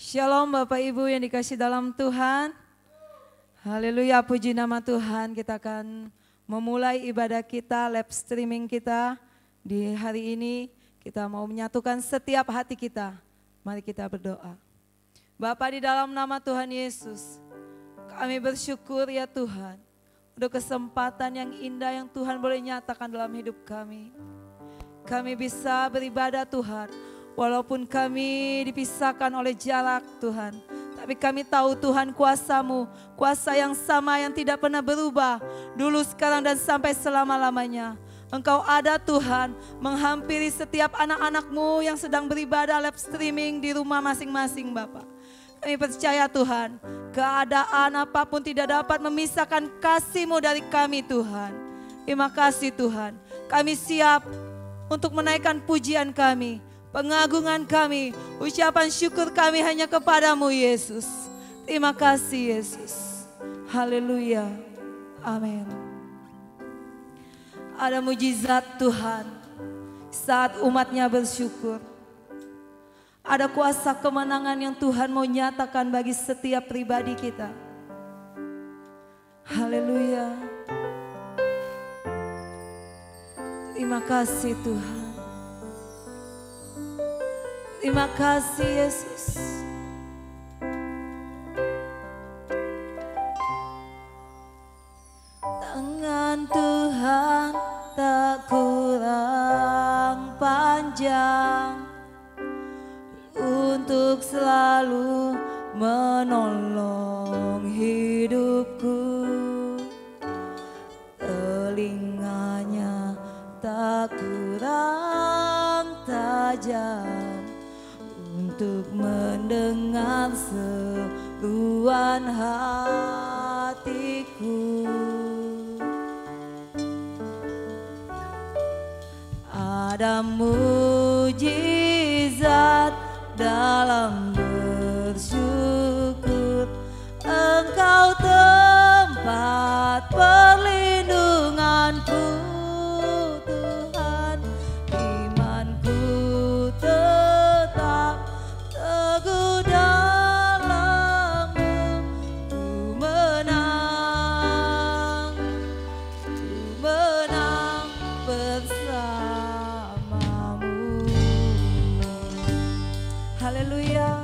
Shalom Bapak Ibu yang dikasih dalam Tuhan. Haleluya, puji nama Tuhan. Kita akan memulai ibadah kita, live streaming kita di hari ini. Kita mau menyatukan setiap hati kita. Mari kita berdoa. Bapa, di dalam nama Tuhan Yesus, kami bersyukur ya Tuhan untuk kesempatan yang indah yang Tuhan boleh nyatakan dalam hidup kami. Kami bisa beribadah Tuhan, walaupun kami dipisahkan oleh jarak Tuhan. Tapi kami tahu Tuhan kuasa-Mu, kuasa yang sama yang tidak pernah berubah. Dulu, sekarang, dan sampai selama-lamanya. Engkau ada Tuhan, menghampiri setiap anak-anak-Mu yang sedang beribadah live streaming di rumah masing-masing Bapak. Kami percaya Tuhan, keadaan apapun tidak dapat memisahkan kasih-Mu dari kami Tuhan. Terima kasih Tuhan, kami siap untuk menaikkan pujian kami, pengagungan kami, ucapan syukur kami hanya kepadamu Yesus. Terima kasih Yesus. Haleluya. Amin. Ada mujizat Tuhan saat umatnya bersyukur. Ada kuasa kemenangan yang Tuhan mau nyatakan bagi setiap pribadi kita. Haleluya. Terima kasih Tuhan. Terima kasih Yesus. Tangan Tuhan tak kurang panjang untuk selalu menolong hidupku. Telinganya tak kurang tajam untuk mendengar seruan hatiku. Ada mujizat dalam bersyukur. Engkau tempat perlindunganku Tuhan. Imanku tetap teguh dalam-Mu. Ku menang bersamamu. Haleluya.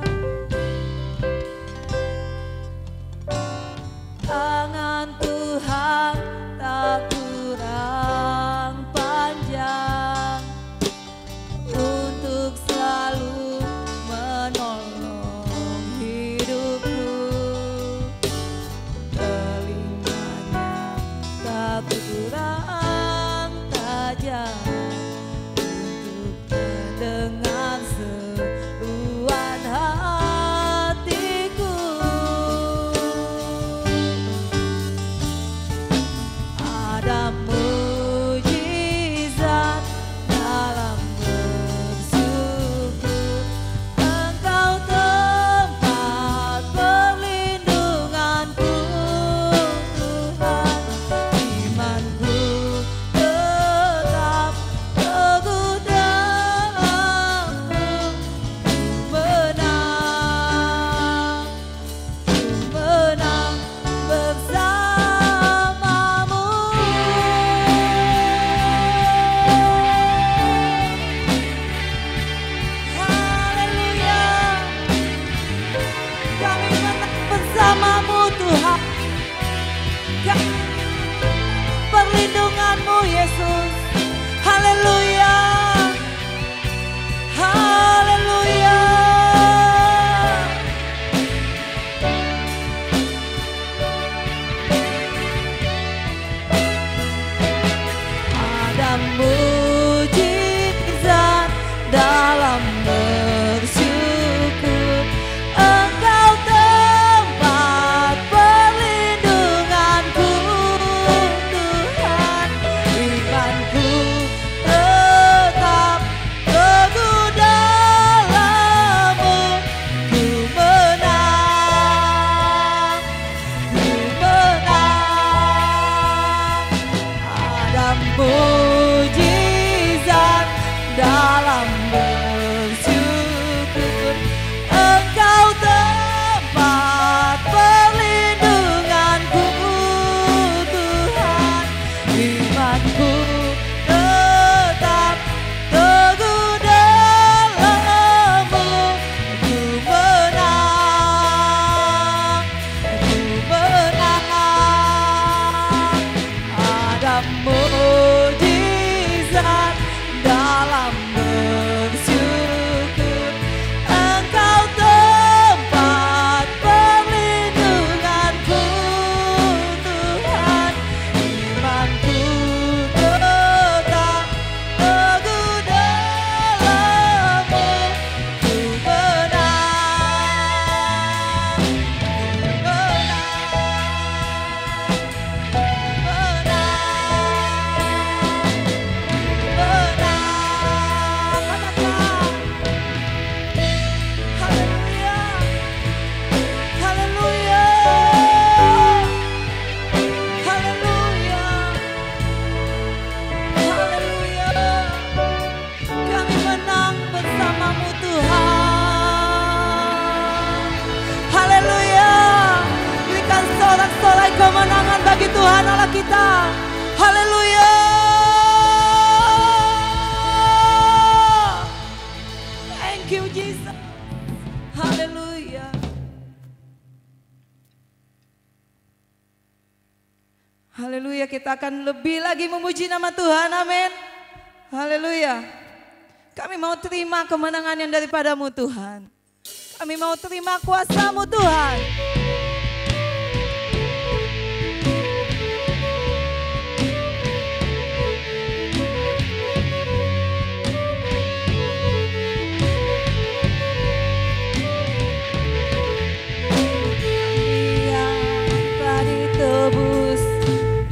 kemenangan bagi Tuhan Allah kita. Haleluya. Thank you Jesus. Haleluya. Haleluya, kita akan lebih lagi memuji nama Tuhan, amin. Haleluya. Kami mau terima kemenangan yang daripadamu Tuhan. Kami mau terima kuasa-Mu Tuhan.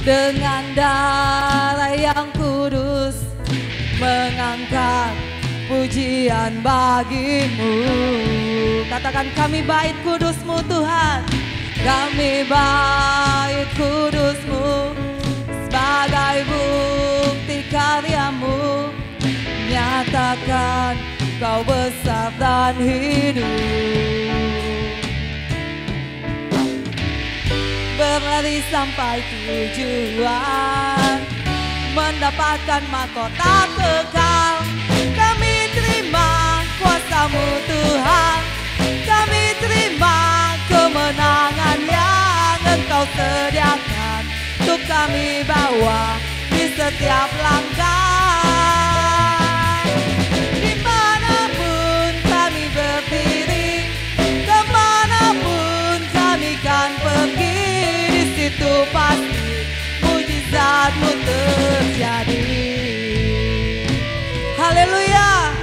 Dengan darah yang kudus, mengangkat pujian bagimu. Katakan, kami bait kudus-Mu Tuhan. Kami bait kudus-Mu sebagai bukti karya-Mu. Nyatakan Kau besar dan hidup. Berlari sampai tujuan, mendapatkan mahkota kekal. Kami terima kuasa-Mu Tuhan. Kami terima kemenangan yang Engkau sediakan untuk kami bawa di setiap langkah. Dimanapun kami berdiri, kemanapun kami kan pergi, itu pasti mujizat-Mu terjadi. Haleluya.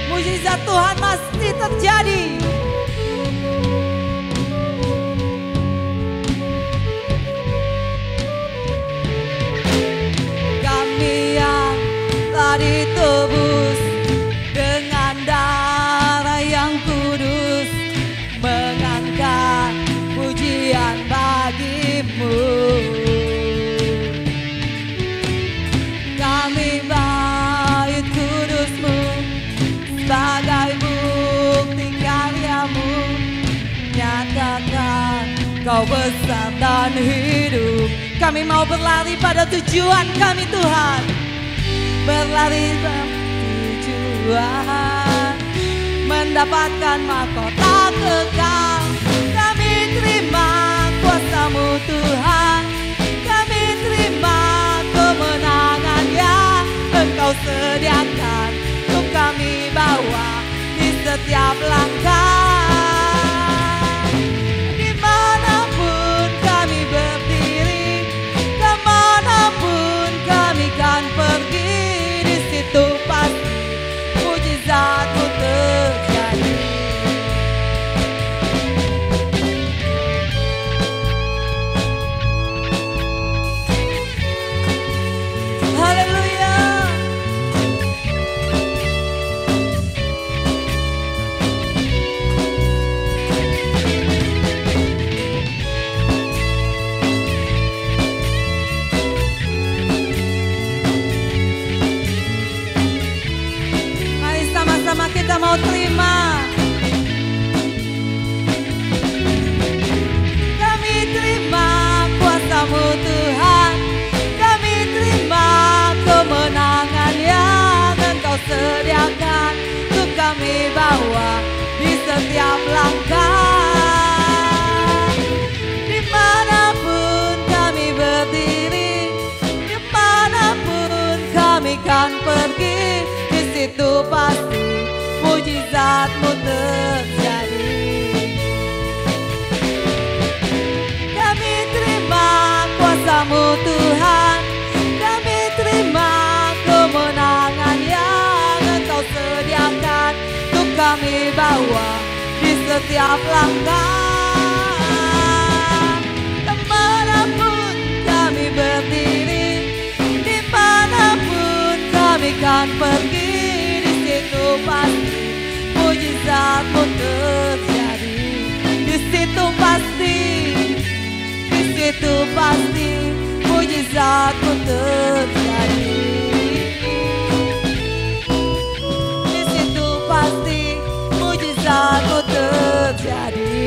Mujizat Tuhan masih terjadi. Kami yang telah ditebus dengan darah yang kudus, mengangkat pujian bagimu. Kami bait kudus-Mu sebagai bukti karya-Mu. Nyatakan Kau besar dan hidup. Kami mau berlari pada tujuan kami Tuhan. Berlari pada tujuan, mendapatkan mahkota kekal. Kami terima kuasa-Mu Tuhan. Kami terima kemenangan yang Engkau sediakan untuk kami bawa di setiap langkah. Dimanapun kami berdiri, kemanapun kami kan pergi, di situ pasti mujizat-Mu terjadi. Kita mau terima. Kami terima kuasa-Mu Tuhan. Kami terima kemenangan yang Engkau sediakan untuk kami bawa di setiap langkah. Dimanapun kami berdiri, dimanapun kami kan pergi, di situ pasti mujizat-Mu terjadi. Kami terima kuasa-Mu Tuhan. Kami terima kemenangan yang Engkau sediakan untuk kami bawa di setiap langkah. Kemanapun kami berdiri, dimanapun kami kan pergi, di situ pasti mujizat-Mu terjadi. Di situ pasti, di situ pasti mujizat-Mu terjadi. Di situ pasti mujizat-Mu terjadi.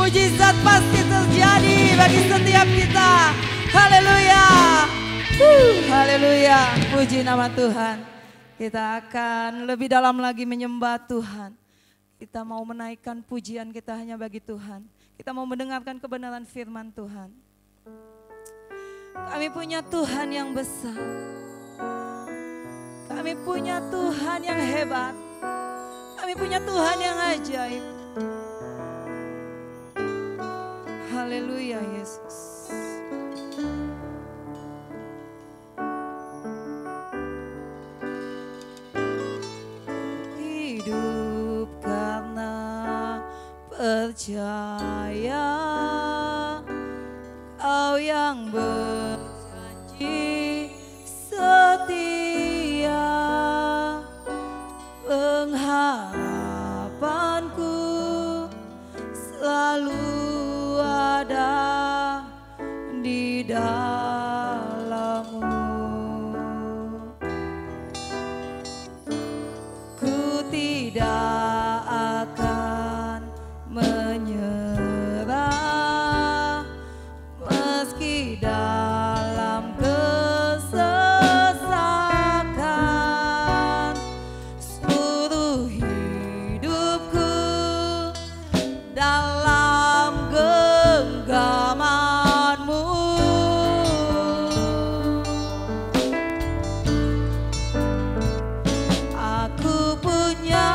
Mujizat pasti terjadi bagi setiap kita. Haleluya. Haleluya. Puji nama Tuhan. Kita akan lebih dalam lagi menyembah Tuhan. Kita mau menaikkan pujian kita hanya bagi Tuhan. Kita mau mendengarkan kebenaran firman Tuhan. Kami punya Tuhan yang besar. Kami punya Tuhan yang hebat. Kami punya Tuhan yang ajaib. Haleluya Yesus. Hidup karena percaya Kau yang berjanji setia, pengharapanku selalu ada di dalam-Mu. Ku tidak akan menyerah meski dalam kesesakan. Seluruh hidupku dalam genggaman-Mu. Aku punya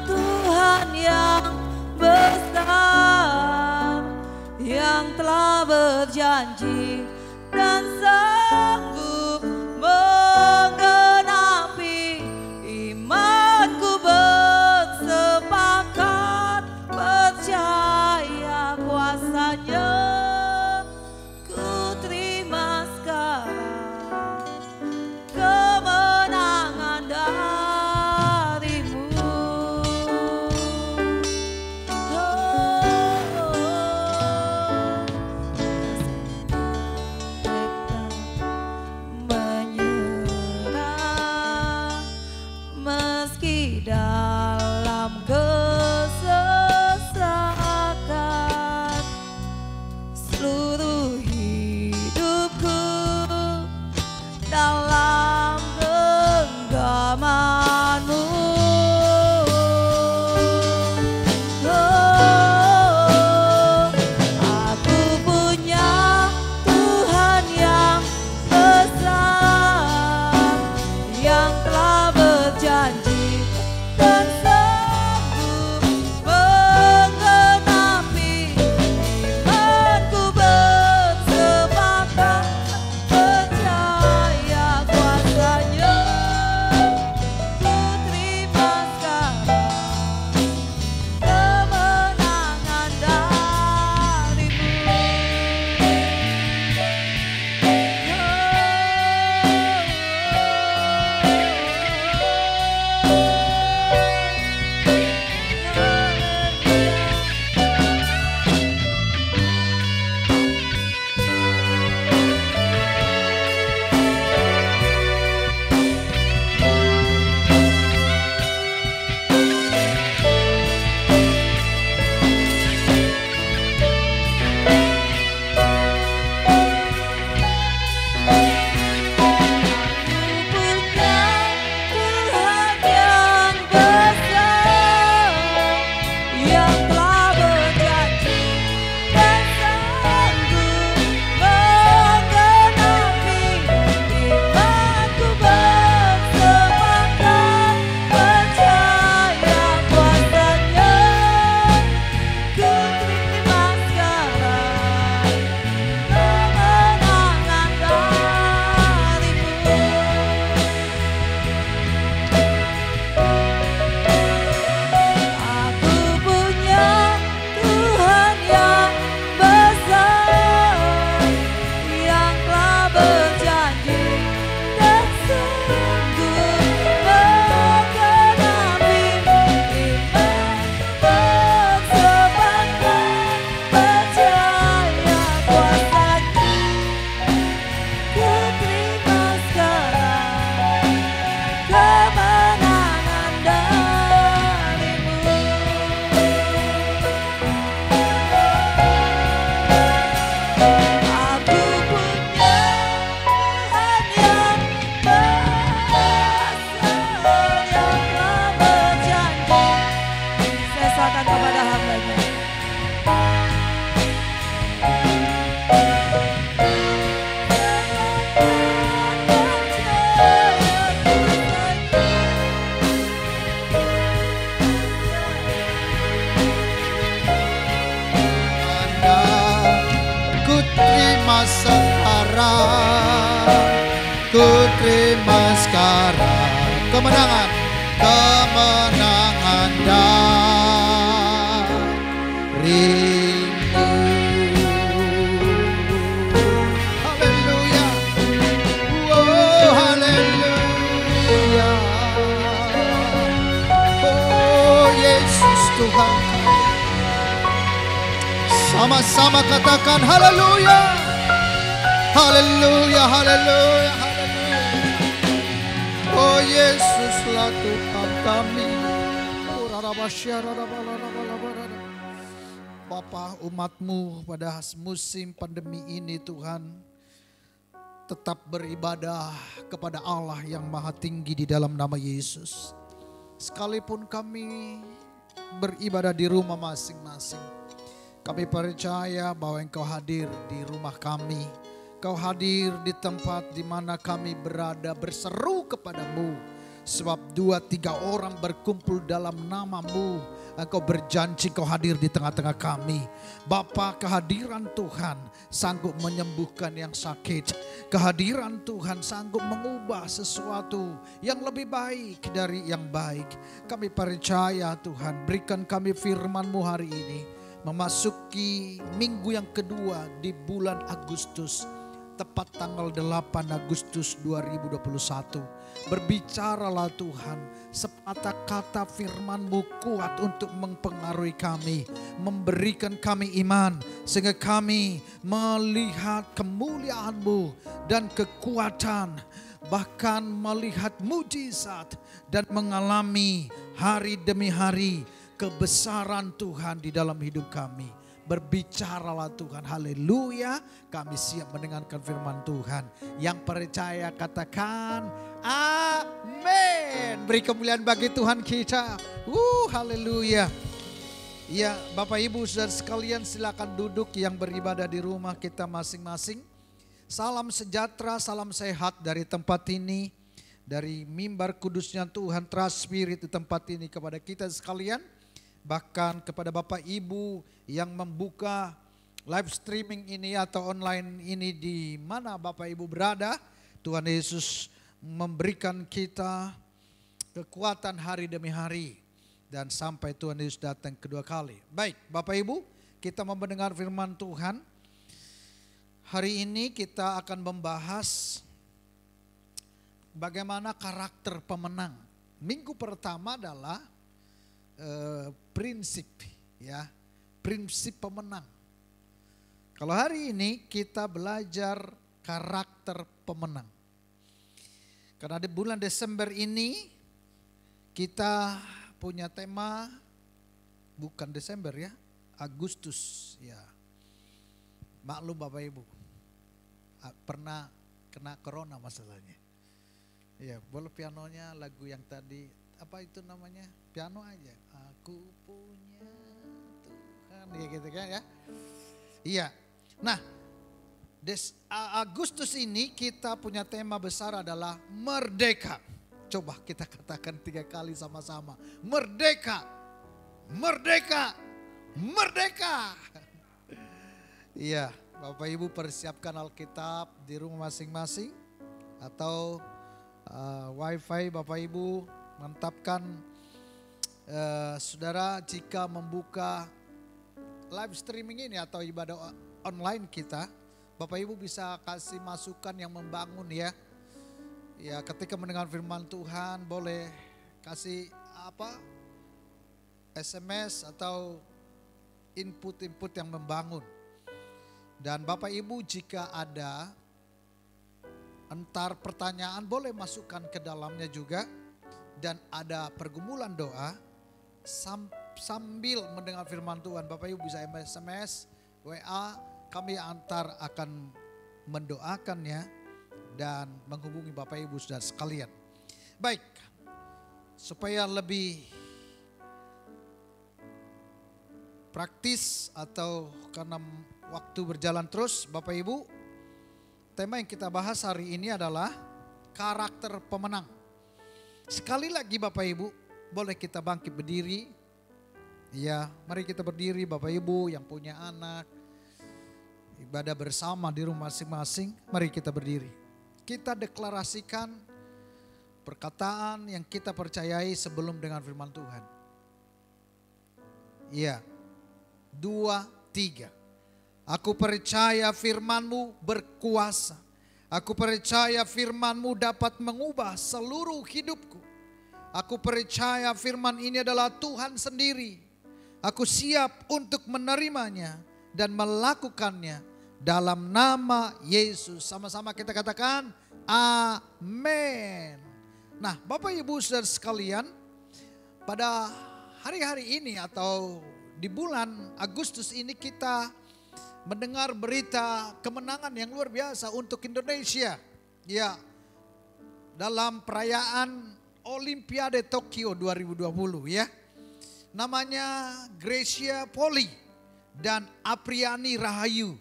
Tuhan yang besar, yang telah berjanji dan sanggup menggenapi. Imanku bersepakat percaya kuasa-Nya. Ku terima sekarang kemenangan dari-Mu. kuasakan kepada hamba-Nya. Sekarang ku terima sekarang kemenangan darimu. Haleluya, oh haleluya, oh Yesus Tuhan. Sama-sama katakan haleluya. Haleluya, haleluya, haleluya. Oh Yesuslah Tuhan kami. Bapa, umat-Mu pada musim pandemi ini Tuhan tetap beribadah kepada Allah yang maha tinggi di dalam nama Yesus. Sekalipun kami beribadah di rumah masing-masing, kami percaya bahwa Engkau hadir di rumah kami. Kau hadir di tempat di mana kami berada, berseru kepadamu. Sebab 2-3 orang berkumpul dalam nama-Mu, Engkau berjanji Kau hadir di tengah-tengah kami. Bapa, kehadiran Tuhan sanggup menyembuhkan yang sakit. Kehadiran Tuhan sanggup mengubah sesuatu yang lebih baik dari yang baik. Kami percaya Tuhan, berikan kami firman-Mu hari ini. Memasuki minggu yang kedua di bulan Agustus. Tepat tanggal 8 Agustus 2021. Berbicaralah Tuhan, sepatah kata firman-Mu kuat untuk mempengaruhi kami. Memberikan kami iman, sehingga kami melihat kemuliaan-Mu dan kekuatan. Bahkan melihat mujizat dan mengalami hari demi hari kebesaran Tuhan di dalam hidup kami. Berbicaralah Tuhan, haleluya. Kami siap mendengarkan firman Tuhan. Yang percaya katakan amin. Beri kemuliaan bagi Tuhan kita. Haleluya. Ya, Bapak Ibu Saudara sekalian, silakan duduk yang beribadah di rumah kita masing-masing. Salam sejahtera, salam sehat dari tempat ini, dari mimbar kudusnya Tuhan Trust Spirit di tempat ini kepada kita sekalian. Bahkan kepada Bapak Ibu yang membuka live streaming ini atau online ini di mana Bapak Ibu berada. Tuhan Yesus memberikan kita kekuatan hari demi hari. Dan sampai Tuhan Yesus datang kedua kali. Baik Bapak Ibu, kita mau mendengar firman Tuhan. Hari ini kita akan membahas bagaimana karakter pemenang. Minggu pertama adalah prinsip pemenang. Kalau hari ini kita belajar karakter pemenang. Karena di bulan Desember ini kita punya tema, bukan Desember ya, Agustus ya. Maklum Bapak Ibu, pernah kena corona masalahnya. Ya, boleh pianonya lagu yang tadi, apa itu namanya? Piano aja. Aku punya Tuhan, ya gitu kan ya. Iya. Nah, Agustus ini kita punya tema besar adalah merdeka. Coba kita katakan 3 kali sama-sama. Merdeka, merdeka, merdeka. Iya, Bapak Ibu persiapkan Alkitab di rumah masing-masing. Atau wifi Bapak Ibu mantapkan. Saudara jika membuka live streaming ini atau ibadah online kita, Bapak Ibu bisa kasih masukan yang membangun ya. Ya, ketika mendengar firman Tuhan boleh kasih SMS atau input-input yang membangun. Dan Bapak Ibu jika ada entar pertanyaan boleh masukkan ke dalamnya juga. Dan ada pergumulan doa sambil mendengar firman Tuhan. Bapak Ibu bisa SMS, WA, kami antar akan mendoakannya dan menghubungi Bapak Ibu Saudara sekalian. Baik, supaya lebih praktis atau karena waktu berjalan terus, Bapak Ibu, tema yang kita bahas hari ini adalah karakter pemenang. Sekali lagi Bapak Ibu, boleh kita bangkit berdiri. Ya, mari kita berdiri Bapak Ibu yang punya anak. Ibadah bersama di rumah masing-masing, mari kita berdiri. Kita deklarasikan perkataan yang kita percayai sebelum dengan firman Tuhan. Iya, 2, 3. Aku percaya firman-Mu berkuasa. Aku percaya firman-Mu dapat mengubah seluruh hidupku. Aku percaya firman ini adalah Tuhan sendiri. Aku siap untuk menerimanya dan melakukannya dalam nama Yesus. Sama-sama kita katakan amin. Nah, Bapak Ibu Saudara sekalian, pada hari-hari ini atau di bulan Agustus ini kita mendengar berita kemenangan yang luar biasa untuk Indonesia. Ya, dalam perayaan Olimpiade Tokyo 2020 ya. Namanya Gracia Poli dan Apriani Rahayu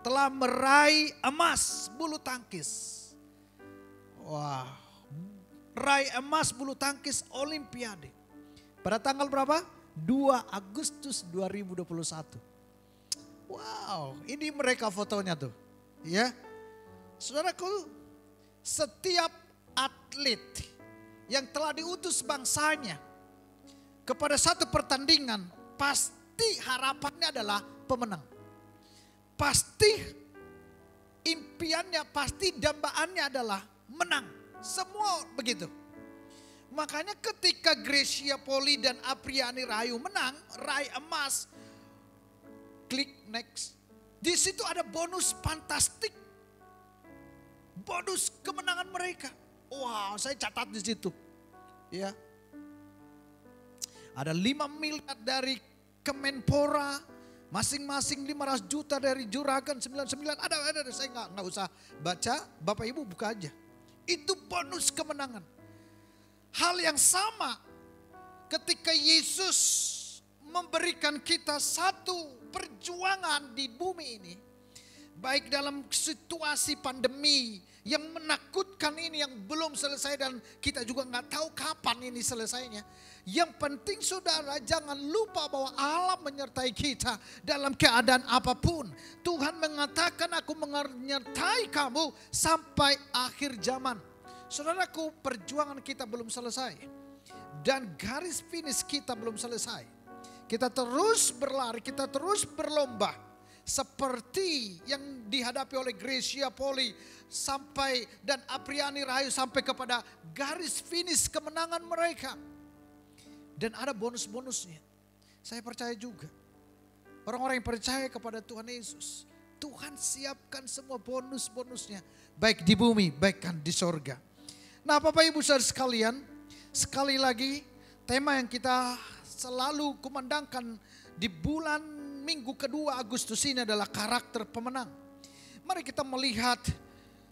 telah meraih emas bulu tangkis. Wah, raih emas bulu tangkis Olimpiade. Pada tanggal berapa? 2 Agustus 2021. Wow, ini mereka fotonya tuh. Ya. Saudaraku, setiap atlet yang telah diutus bangsanya kepada satu pertandingan, pasti harapannya adalah pemenang. Pasti impiannya, pasti dambaannya adalah menang. Semua begitu. Makanya ketika Gracia Poli dan Apriani Rahayu menang, raih emas, klik next. Di situ ada bonus fantastik. Bonus kemenangan mereka. Wow, saya catat di situ. Ya. Ada 5 miliar dari Kemenpora, masing-masing 500 juta dari Juragan 99. Ada saya nggak usah baca, Bapak Ibu buka aja. Itu bonus kemenangan. Hal yang sama ketika Yesus memberikan kita satu perjuangan di bumi ini. Baik dalam situasi pandemi yang menakutkan ini yang belum selesai dan kita juga nggak tahu kapan ini selesainya. Yang penting saudara jangan lupa bahwa Allah menyertai kita dalam keadaan apapun. Tuhan mengatakan aku menyertai kamu sampai akhir zaman. Saudaraku, perjuangan kita belum selesai. Dan garis finish kita belum selesai. Kita terus berlari, kita terus berlomba. Seperti yang dihadapi oleh Gracia Poli sampai dan Apriani Rahayu sampai kepada garis finish kemenangan mereka. Dan ada bonus-bonusnya. Saya percaya juga. Orang-orang yang percaya kepada Tuhan Yesus. Tuhan siapkan semua bonus-bonusnya. Baik di bumi, baik kan di sorga. Nah Bapak Ibu Saudara sekalian, sekali lagi tema yang kita selalu kumandangkan di bulan minggu kedua Agustus ini adalah karakter pemenang. Mari kita melihat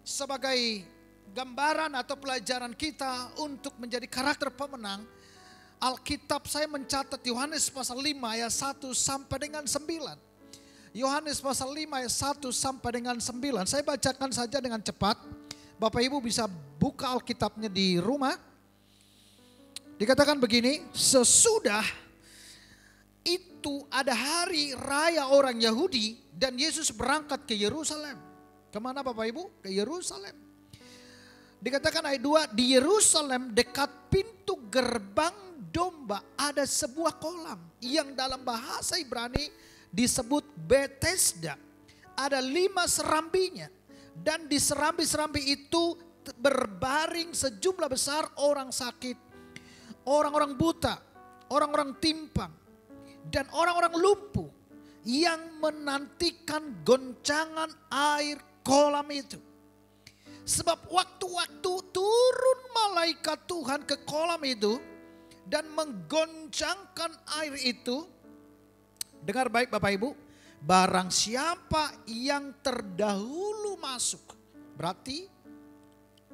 sebagai gambaran atau pelajaran kita untuk menjadi karakter pemenang. Alkitab saya mencatat Yohanes pasal 5 ayat 1 sampai dengan 9. Yohanes pasal 5 ayat 1 sampai dengan 9. Saya bacakan saja dengan cepat. Bapak Ibu bisa buka Alkitabnya di rumah. Dikatakan begini, sesudah itu ada hari raya orang Yahudi dan Yesus berangkat ke Yerusalem. Kemana Bapak Ibu? Ke Yerusalem. Dikatakan ayat 2, di Yerusalem dekat pintu gerbang domba ada sebuah kolam yang dalam bahasa Ibrani disebut Bethesda. Ada 5 serambinya. Dan di serambi-serambi itu berbaring sejumlah besar orang sakit, orang-orang buta, orang-orang timpang, dan orang-orang lumpuh yang menantikan goncangan air kolam itu. Sebab waktu-waktu turun malaikat Tuhan ke kolam itu dan menggoncangkan air itu. Dengar baik Bapak Ibu. Barang siapa yang terdahulu masuk, berarti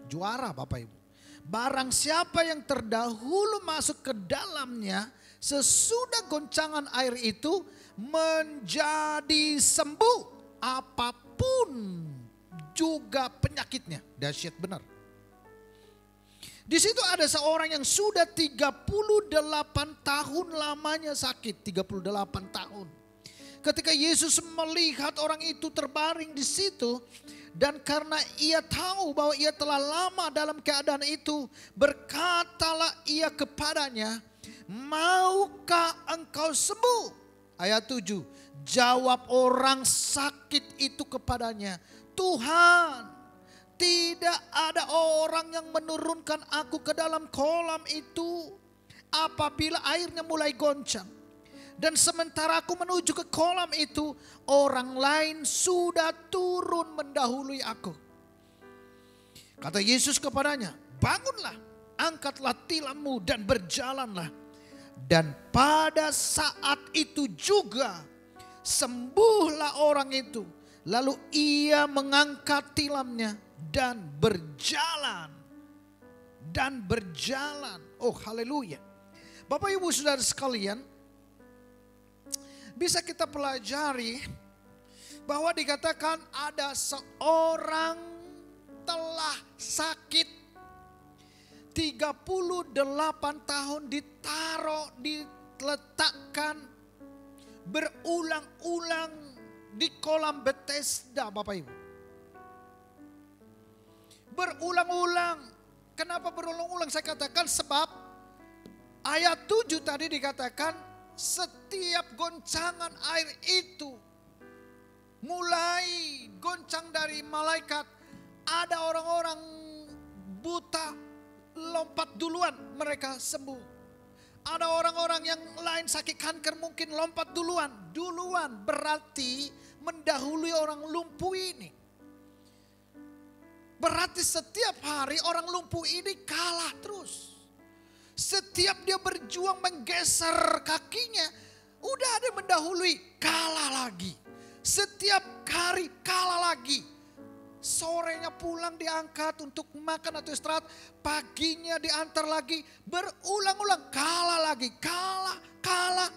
juara Bapak Ibu. Barang siapa yang terdahulu masuk ke dalamnya Sesudah goncangan air itu menjadi sembuh apapun juga penyakitnya. Dahsyat benar. Di situ ada seorang yang sudah 38 tahun lamanya sakit, 38 tahun. Ketika Yesus melihat orang itu terbaring di situ, dan karena ia tahu bahwa ia telah lama dalam keadaan itu, berkatalah ia kepadanya, maukah engkau sembuh? Ayat 7, jawab orang sakit itu kepadanya, Tuhan, tidak ada orang yang menurunkan aku ke dalam kolam itu apabila airnya mulai goncang. Dan sementara aku menuju ke kolam itu, orang lain sudah turun mendahului aku. Kata Yesus kepadanya, bangunlah, angkatlah tilammu dan berjalanlah. Dan pada saat itu juga sembuhlah orang itu. Lalu ia mengangkat tilamnya dan berjalan. Dan berjalan. Oh haleluya. Bapak ibu saudara sekalian, bisa kita pelajari bahwa dikatakan ada seorang telah sakit 38 tahun, diletakkan berulang-ulang di kolam Bethesda, Bapak Ibu. Berulang-ulang. Kenapa berulang-ulang? Saya katakan sebab ayat 7 tadi dikatakan setiap goncangan air itu mulai goncang dari malaikat, ada orang-orang buta lompat duluan, mereka sembuh. Ada orang-orang yang lain sakit kanker mungkin lompat duluan. Duluan berarti mendahului orang lumpuh ini. Berarti setiap hari orang lumpuh ini kalah terus. Setiap dia berjuang menggeser kakinya, udah ada yang mendahului, kalah lagi. Setiap hari kalah lagi. Sorenya pulang diangkat untuk makan atau istirahat, paginya diantar lagi, berulang-ulang kalah lagi, kalah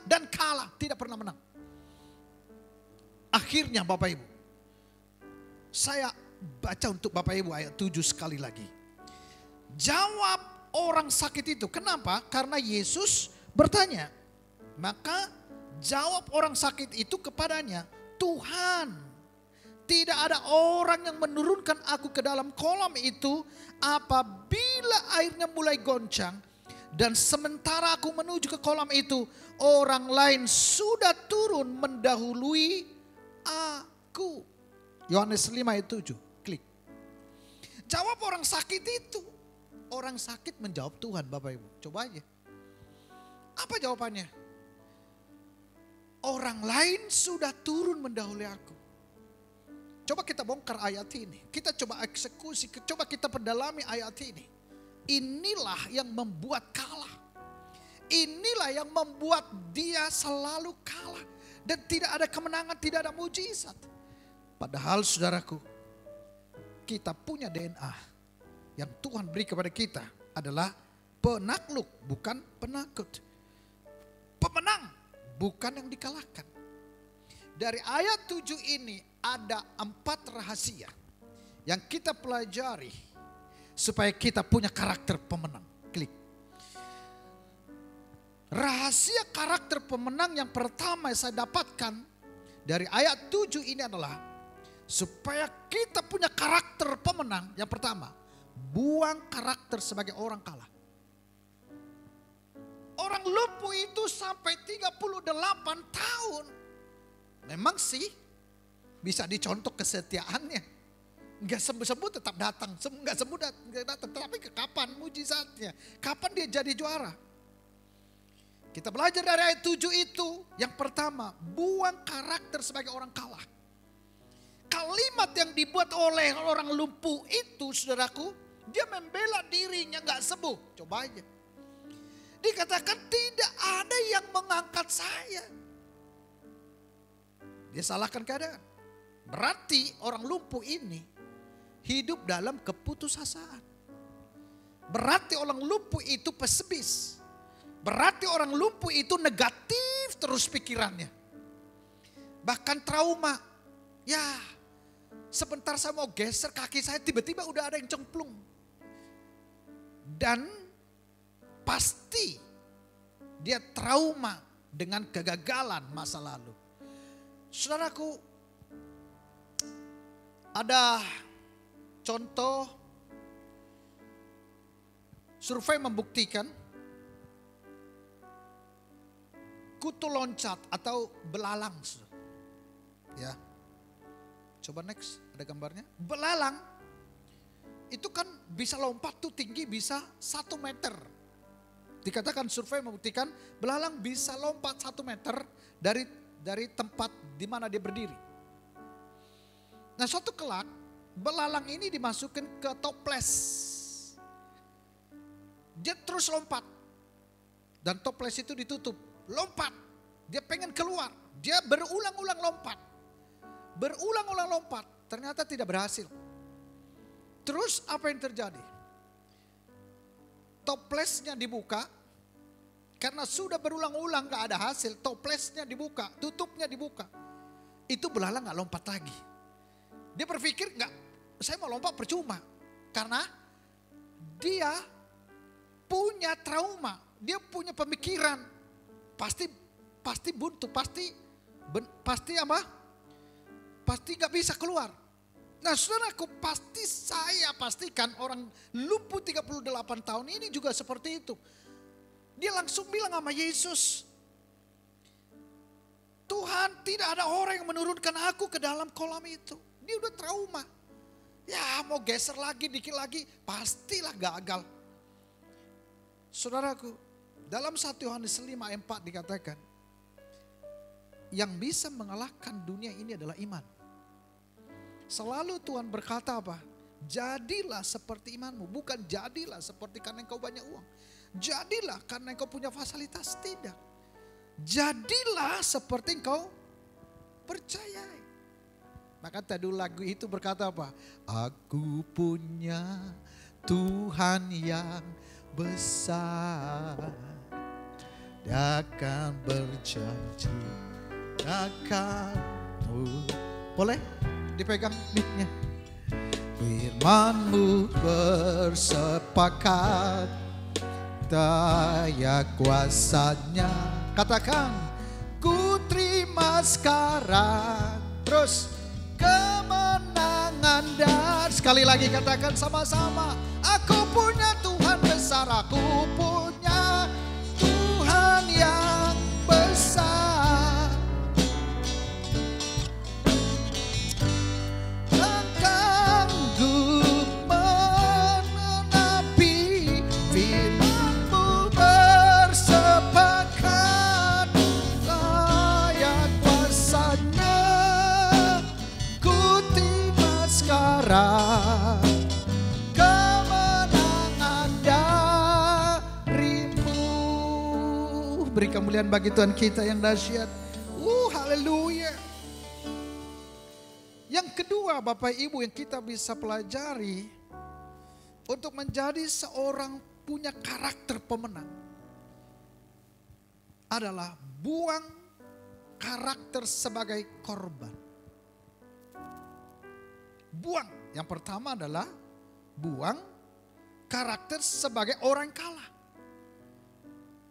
dan kalah, tidak pernah menang. Akhirnya Bapak Ibu, saya baca untuk Bapak Ibu ayat 7 sekali lagi. Jawab orang sakit itu. Kenapa? Karena Yesus bertanya. Maka jawab orang sakit itu kepadanya, Tuhan, tidak ada orang yang menurunkan aku ke dalam kolam itu apabila airnya mulai goncang. Dan sementara aku menuju ke kolam itu, orang lain sudah turun mendahului aku. Yohanes 5 ayat 7. Klik. Jawab orang sakit itu. Orang sakit menjawab Tuhan, Bapak Ibu. Coba aja. Apa jawabannya? Orang lain sudah turun mendahului aku. Coba kita bongkar ayat ini. Kita coba eksekusi, coba kita pendalami ayat ini. Inilah yang membuat kalah. Inilah yang membuat dia selalu kalah. Dan tidak ada kemenangan, tidak ada mujizat. Padahal saudaraku, kita punya DNA. Yang Tuhan beri kepada kita adalah penakluk, bukan penakut. Pemenang, bukan yang dikalahkan. Dari ayat 7 ini ada 4 rahasia yang kita pelajari supaya kita punya karakter pemenang. Klik. Rahasia karakter pemenang yang pertama yang saya dapatkan dari ayat 7 ini adalah supaya kita punya karakter pemenang. Yang pertama, buang karakter sebagai orang kalah. Orang lumpuh itu sampai 38 tahun. Memang sih bisa dicontoh kesetiaannya. Enggak sembuh-sembuh tetap datang. Enggak sembuh datang. Tapi kapan mujizatnya? Kapan dia jadi juara? Kita belajar dari ayat 7 itu. Yang pertama, buang karakter sebagai orang kalah. Kalimat yang dibuat oleh orang lumpuh itu, saudaraku, dia membela dirinya gak sembuh. Coba aja. Dikatakan tidak ada yang mengangkat saya. Dia salahkan keadaan. Berarti orang lumpuh ini hidup dalam keputusasaan. Berarti orang lumpuh itu pesimis. Berarti orang lumpuh itu negatif terus pikirannya. Bahkan trauma. Ya, sebentar saya mau geser kaki saya, tiba-tiba udah ada yang cemplung. Dan pasti dia trauma dengan kegagalan masa lalu. Saudaraku, ada contoh survei membuktikan kutu loncat atau belalang. Ya. Coba next, ada gambarnya. Belalang itu kan bisa lompat tuh tinggi bisa 1 meter. Dikatakan survei membuktikan belalang bisa lompat 1 meter dari tempat di mana dia berdiri. Nah, suatu kelak belalang ini dimasukkan ke toples. Dia terus lompat. Dan toples itu ditutup. Lompat. Dia pengen keluar. Dia berulang-ulang lompat. Berulang-ulang lompat. Ternyata tidak berhasil. Terus apa yang terjadi? Toplesnya dibuka. Karena sudah berulang-ulang gak ada hasil. Toplesnya dibuka. Tutupnya dibuka. Itu belalang gak lompat lagi. Dia berpikir enggak, saya mau lompat percuma. Karena dia punya trauma, dia punya pemikiran. Pasti buntu, pasti apa? Pasti enggak bisa keluar. Nah, saudaraku, saya pastikan orang lumpuh 38 tahun ini juga seperti itu. Dia langsung bilang sama Yesus, Tuhan, tidak ada orang yang menurunkan aku ke dalam kolam itu. Dia udah trauma. Ya, mau geser lagi, dikit lagi, pastilah gagal. Saudaraku, dalam 1 Yohanes 5:4 dikatakan, yang bisa mengalahkan dunia ini adalah iman. Selalu Tuhan berkata apa? Jadilah seperti imanmu, bukan jadilah seperti karena engkau banyak uang. Jadilah karena engkau punya fasilitas, tidak. Jadilah seperti engkau percayai. Maka tadi lagu itu berkata apa? Aku punya Tuhan yang besar. Dia akan berjanji akanmu. Boleh dipegang mic-nya. Firman-Mu bersepakat, daya kuasanya. Katakan, ku terima sekarang. Terus, kemenangan dan sekali lagi katakan sama-sama. Aku punya Tuhan besar, aku punya Tuhan yang besar. Sanggup menenapi, firman-Mu bersepakat, layak kuasanya. Sekarang kemenangan darimu. Beri kemuliaan bagi Tuhan kita yang dahsyat. Haleluya. Yang kedua, Bapak Ibu, yang kita bisa pelajari untuk menjadi seorang punya karakter pemenang adalah buang karakter sebagai korban. Buang. Yang pertama adalah buang karakter sebagai orang kalah.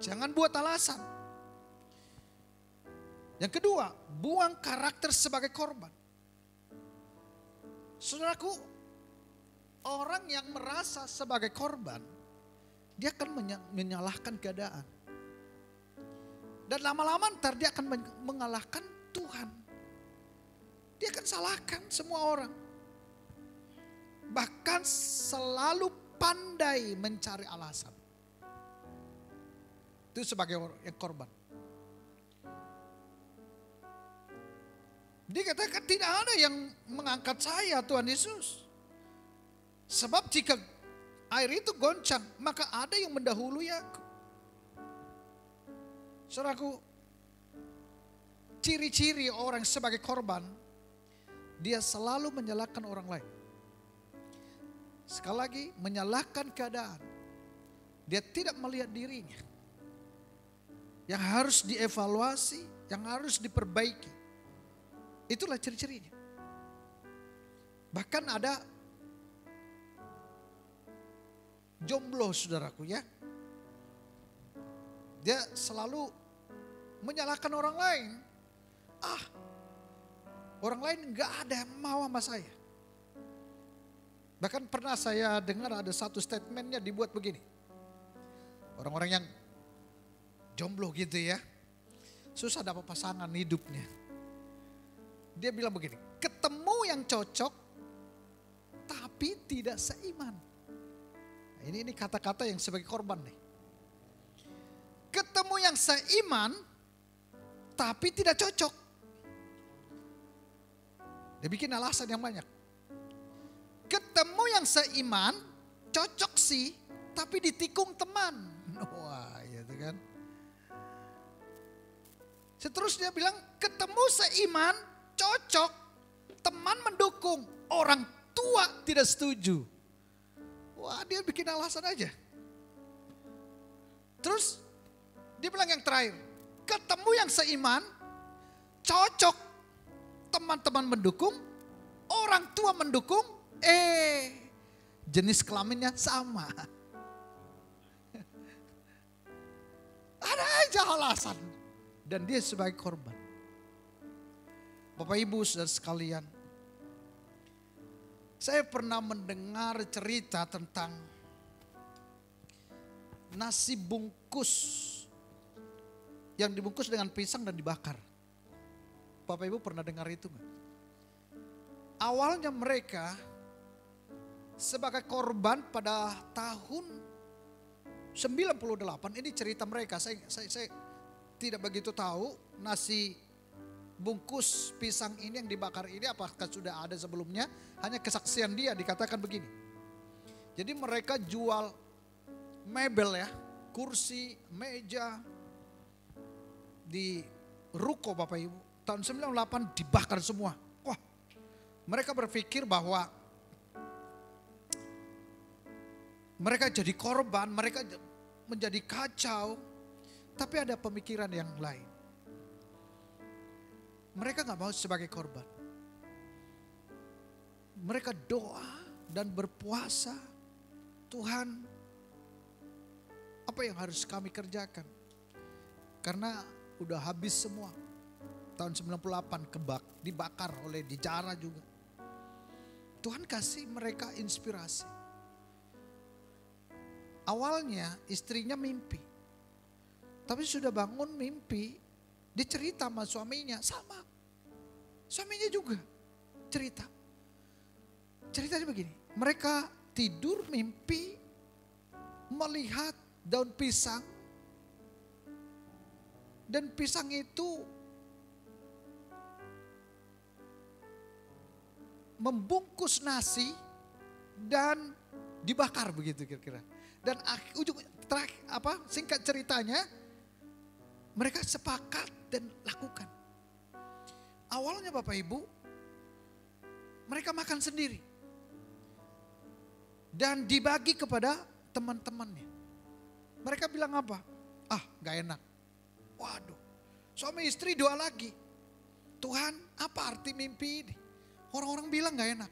Jangan buat alasan. Yang kedua, buang karakter sebagai korban. Saudaraku, orang yang merasa sebagai korban, dia akan menyalahkan keadaan. Dan lama-lama ntar dia akan mengalahkan Tuhan. Dia akan salahkan semua orang. Bahkan selalu pandai mencari alasan. Itu sebagai orang yang korban. Dia katakan tidak ada yang mengangkat saya, Tuhan Yesus. Sebab jika air itu goncang, maka ada yang mendahului aku. Saudaraku, ciri-ciri orang sebagai korban, dia selalu menyalahkan orang lain. Sekali lagi, menyalahkan keadaan. Dia tidak melihat dirinya. yang harus dievaluasi, yang harus diperbaiki. Itulah ciri-cirinya. Bahkan ada jomblo saudaraku ya. Dia selalu menyalahkan orang lain. Orang lain gak ada yang mau sama saya. Bahkan pernah saya dengar ada satu statementnya dibuat begini. Orang-orang yang jomblo gitu ya. Susah dapat pasangan hidupnya. Dia bilang begini, ketemu yang cocok tapi tidak seiman. Nah, ini kata-kata yang sebagai korban nih. Ketemu yang seiman tapi tidak cocok. Dia bikin alasan yang banyak. Ketemu yang seiman, cocok sih, tapi ditikung teman. Wah, gitu kan. Seterusnya bilang, ketemu seiman, cocok, teman mendukung, orang tua tidak setuju. Wah, dia bikin alasan aja. Terus dia bilang yang terakhir, ketemu yang seiman, cocok, teman-teman mendukung, orang tua mendukung, jenis kelaminnya sama. Ada aja alasan. Dan dia sebagai korban. Bapak Ibu saudara sekalian, saya pernah mendengar cerita tentang nasi bungkus yang dibungkus dengan pisang dan dibakar. Bapak Ibu pernah dengar itu nggak? Awalnya mereka sebagai korban pada tahun 98, ini cerita mereka, saya tidak begitu tahu nasi bungkus pisang ini yang dibakar ini apakah sudah ada sebelumnya, hanya kesaksian dia dikatakan begini. Jadi mereka jual mebel ya, kursi, meja di ruko Bapak Ibu. Tahun 98 dibakar semua. Wah, mereka berpikir bahwa mereka jadi korban, mereka menjadi kacau. Tapi ada pemikiran yang lain. Mereka gak mau sebagai korban. Mereka doa dan berpuasa. Tuhan, apa yang harus kami kerjakan? Karena udah habis semua. Tahun 98 dibakar oleh dijara juga. Tuhan kasih mereka inspirasi. Awalnya istrinya mimpi. Tapi sudah bangun mimpi, dia cerita sama suaminya, sama. Suaminya juga cerita. Ceritanya begini, mereka tidur mimpi melihat daun pisang. Dan pisang itu membungkus nasi dan dibakar begitu kira-kira. Dan singkat ceritanya, mereka sepakat dan lakukan. Awalnya Bapak Ibu, mereka makan sendiri. Dan dibagi kepada teman-temannya. Mereka bilang apa? Gak enak. Waduh, suami istri doa lagi. Tuhan, apa arti mimpi ini? Orang-orang bilang gak enak.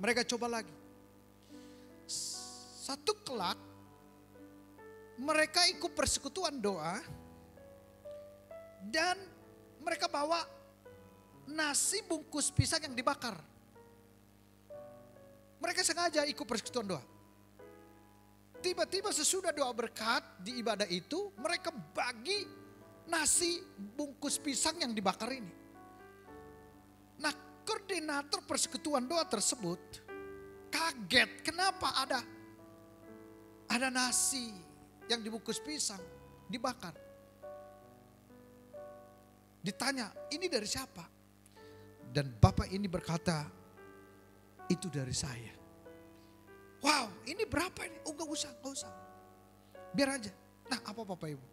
Mereka coba lagi. Satu kelak, mereka ikut persekutuan doa. Dan mereka bawa nasi bungkus pisang yang dibakar. Mereka sengaja ikut persekutuan doa. Tiba-tiba sesudah doa berkat di ibadah itu, mereka bagi nasi bungkus pisang yang dibakar ini. Nah, koordinator persekutuan doa tersebut kaget, kenapa ada nasi yang dibungkus pisang dibakar. Ditanya, ini dari siapa? Dan bapak ini berkata, itu dari saya. Wow, ini berapa ini? Oh gak usah. Biar aja. Nah, apa Bapak Ibu?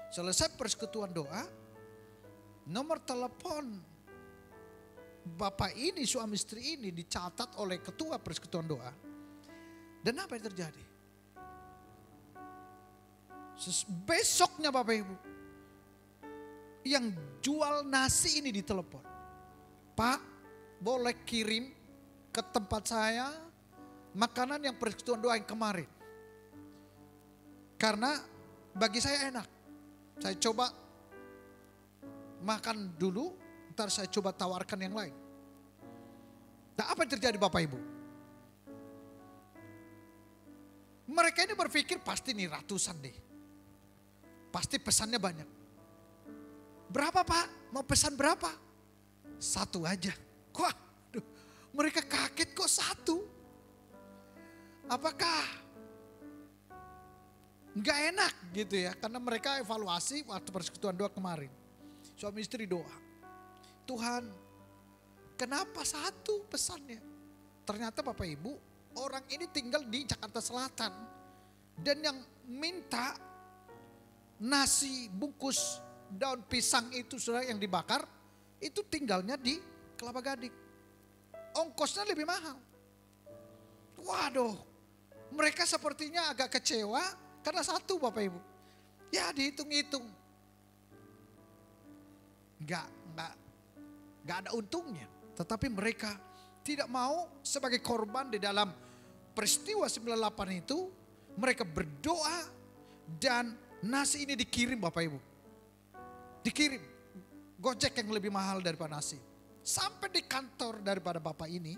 Selesai persekutuan doa, nomor telepon bapak ini, suami istri ini dicatat oleh ketua persekutuan doa. Dan apa yang terjadi? Besoknya Bapak Ibu, yang jual nasi ini ditelepon. Pak, boleh kirim ke tempat saya makanan yang persekutuan doa yang kemarin. Karena bagi saya enak. Saya coba makan dulu, ntar saya coba tawarkan yang lain. Nah, apa yang terjadi Bapak Ibu? Mereka ini berpikir pasti nih ratusan deh. Pasti pesannya banyak. Berapa Pak? Mau pesan berapa? Satu aja. Wah, mereka kaget kok satu. Apakah nggak enak gitu ya? Karena mereka evaluasi waktu persekutuan doa kemarin. Suami istri doa. Tuhan, kenapa satu pesannya? Ternyata Bapak Ibu, orang ini tinggal di Jakarta Selatan. Dan yang minta nasi bungkus daun pisang itu saudara yang dibakar, itu tinggalnya di Kelapa Gading. Ongkosnya lebih mahal. Waduh, mereka sepertinya agak kecewa karena satu Bapak Ibu. Ya dihitung-hitung. Enggak ada untungnya. Tetapi mereka tidak mau sebagai korban di dalam peristiwa 98 itu. Mereka berdoa dan nasi ini dikirim Bapak Ibu. Dikirim. Gojek yang lebih mahal daripada nasi. Sampai di kantor daripada Bapak ini.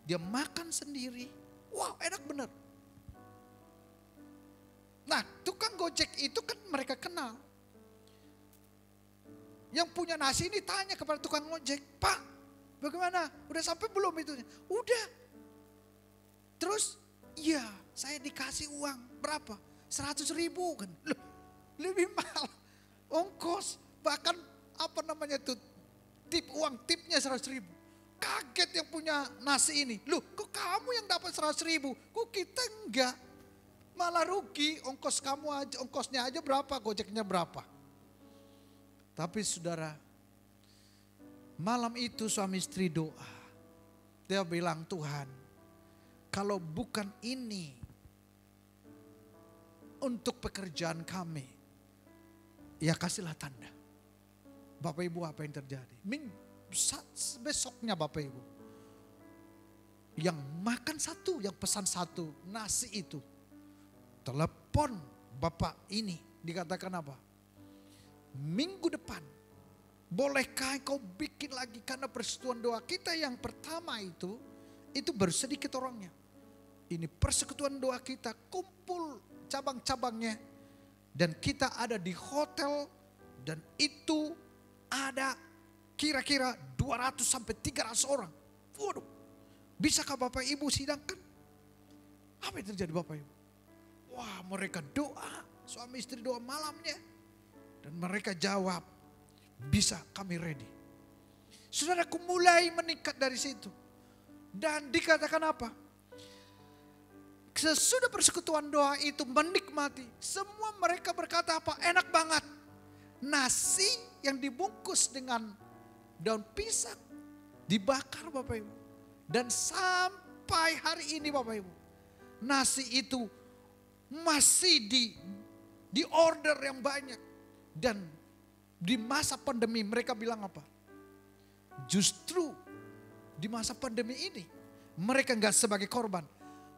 Dia makan sendiri. Wow, enak bener. Nah, tukang Gojek itu kan mereka kenal. Yang punya nasi ini tanya kepada tukang ojek, Pak, bagaimana? Udah sampai belum itu? Udah. Terus, iya, saya dikasih uang berapa? 100.000 kan. Loh, lebih mahal. Ongkos, bahkan apa namanya tuh, uang tipnya 100.000. Kaget yang punya nasi ini. Loh, kok kamu yang dapat 100.000? Kok kita enggak? Malah rugi, ongkos kamu aja, ongkosnya aja berapa, Gojeknya berapa. Tapi saudara, malam itu suami istri doa. Dia bilang, Tuhan, kalau bukan ini untuk pekerjaan kami, ya kasihlah tanda. Bapak Ibu, apa yang terjadi? Besoknya Bapak Ibu, yang makan satu, yang pesan satu nasi itu, telepon Bapak ini, dikatakan apa? Minggu depan, bolehkah kau bikin lagi? Karena persekutuan doa kita yang pertama itu baru sedikit orangnya. Ini persekutuan doa kita kumpul cabang-cabangnya. Dan kita ada di hotel dan itu ada kira-kira 200 sampai 300 orang. Waduh, bisakah Bapak Ibu sidangkan? Apa yang terjadi Bapak Ibu? Wah, mereka doa, suami istri doa malamnya. Dan mereka jawab, bisa, kami ready. Saudaraku, mulai meningkat dari situ. Dan dikatakan apa? Sesudah persekutuan doa itu menikmati. Semua mereka berkata apa? Enak banget. Nasi yang dibungkus dengan daun pisang dibakar Bapak Ibu. Dan sampai hari ini Bapak Ibu, nasi itu masih di order yang banyak. Dan di masa pandemi mereka bilang apa? Justru di masa pandemi ini mereka enggak sebagai korban,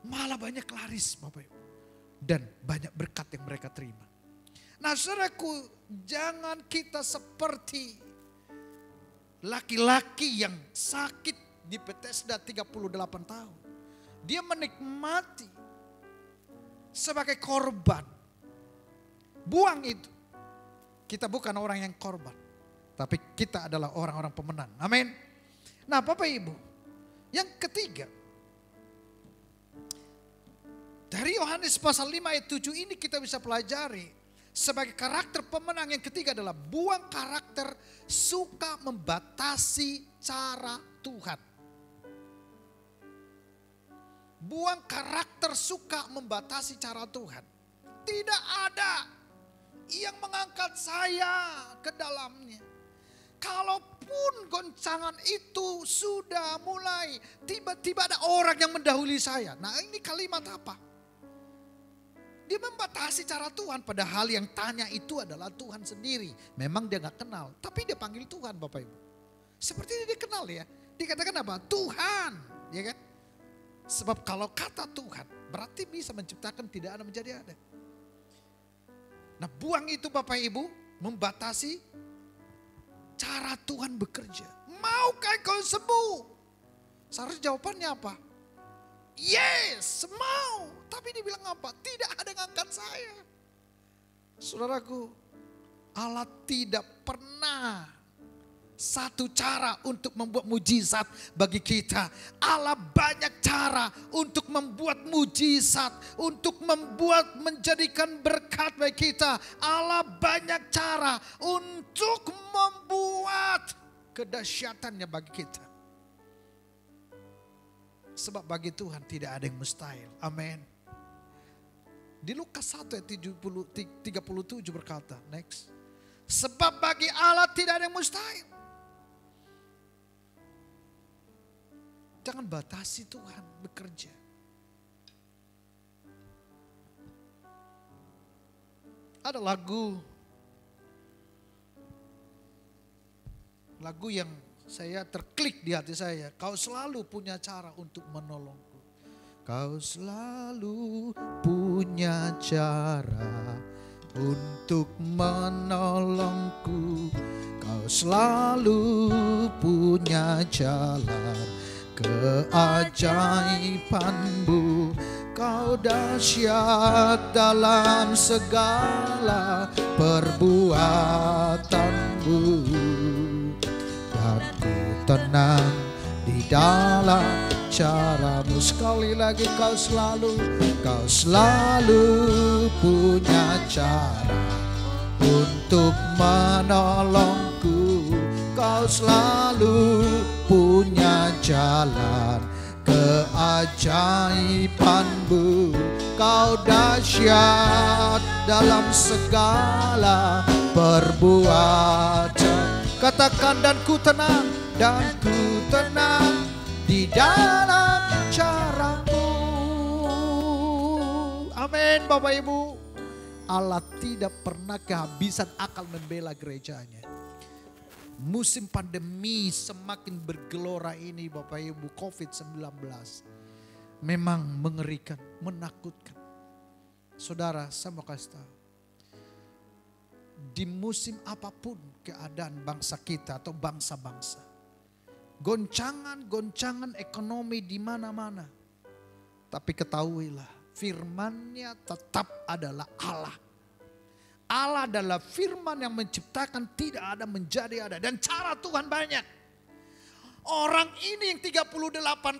malah banyak laris Bapak Ibu. Dan banyak berkat yang mereka terima. Nah saudaraku, jangan kita seperti laki-laki yang sakit di Bethesda 38 tahun. Dia menikmati sebagai korban. Buang itu. Kita bukan orang yang korban, tapi kita adalah orang-orang pemenang. Amin. Nah Bapak Ibu, yang ketiga, dari Yohanes pasal 5 ayat 7 ini kita bisa pelajari sebagai karakter pemenang. Yang ketiga adalah buang karakter suka membatasi cara Tuhan. Buang karakter suka membatasi cara Tuhan. Tidak ada yang mengangkat saya ke dalamnya. Kalaupun goncangan itu sudah mulai, tiba-tiba ada orang yang mendahului saya. Nah ini kalimat apa? Dia membatasi cara Tuhan, padahal yang tanya itu adalah Tuhan sendiri. Memang dia gak kenal, tapi dia panggil Tuhan Bapak Ibu. Seperti dia kenal ya. Dikatakan apa? Tuhan, ya kan? Sebab kalau kata Tuhan, berarti bisa menciptakan tidak ada menjadi ada. Nah buang itu Bapak Ibu, membatasi cara Tuhan bekerja. Maukah kau sembuh? Seharusnya jawabannya apa? Yes, mau. Tapi dia bilang apa? Tidak ada yang angkat saya. Saudaraku, Allah tidak pernah satu cara untuk membuat mujizat bagi kita. Allah banyak cara untuk membuat mujizat, untuk membuat menjadikan berkat bagi kita. Allah banyak cara untuk membuat kedahsyatannya bagi kita. Sebab bagi Tuhan tidak ada yang mustahil. Amin. Di Lukas 1 ayat 37 berkata, next. Sebab bagi Allah tidak ada yang mustahil. Jangan batasi Tuhan bekerja. Ada lagu yang saya terklik di hati saya. Kau selalu punya cara untuk menolongku. Kau selalu punya cara untuk menolongku. Kau selalu punya jalan keajaibanmu. Kau dahsyat dalam segala perbuatanmu. Dan ku tenang di dalam caramu. Sekali lagi kau selalu punya cara untuk menolongku. Kau selalu punya jalan keajaibanmu. Kau dahsyat dalam segala perbuatan. Katakan dan ku tenang di dalam caramu. Amin Bapak Ibu. Allah tidak pernah kehabisan akal membela gerejanya. Musim pandemi semakin bergelora ini Bapak Ibu, COVID-19. Memang mengerikan, menakutkan. Saudara, saya mau kasih tahu. Di musim apapun keadaan bangsa kita atau bangsa-bangsa. Goncangan ekonomi di mana-mana. Tapi ketahuilah, firman-Nya tetap adalah Allah. Allah adalah firman yang menciptakan tidak ada menjadi ada. Dan cara Tuhan banyak. Orang ini yang 38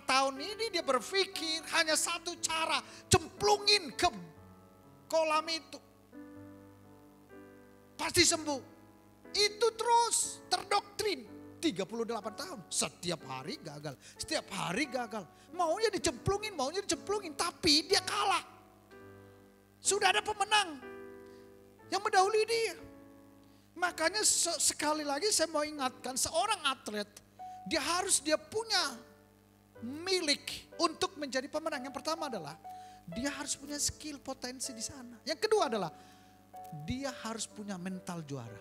tahun ini dia berpikir hanya satu cara. Cemplungin ke kolam itu. Pasti sembuh. Itu terus terdoktrin. 38 tahun. Setiap hari gagal. Maunya dicemplungin. Tapi dia kalah. Sudah ada pemenang yang mendahului dia. Makanya sekali lagi saya mau ingatkan, seorang atlet dia punya milik untuk menjadi pemenang. Yang pertama adalah dia harus punya skill, potensi di sana. Yang kedua adalah dia harus punya mental juara.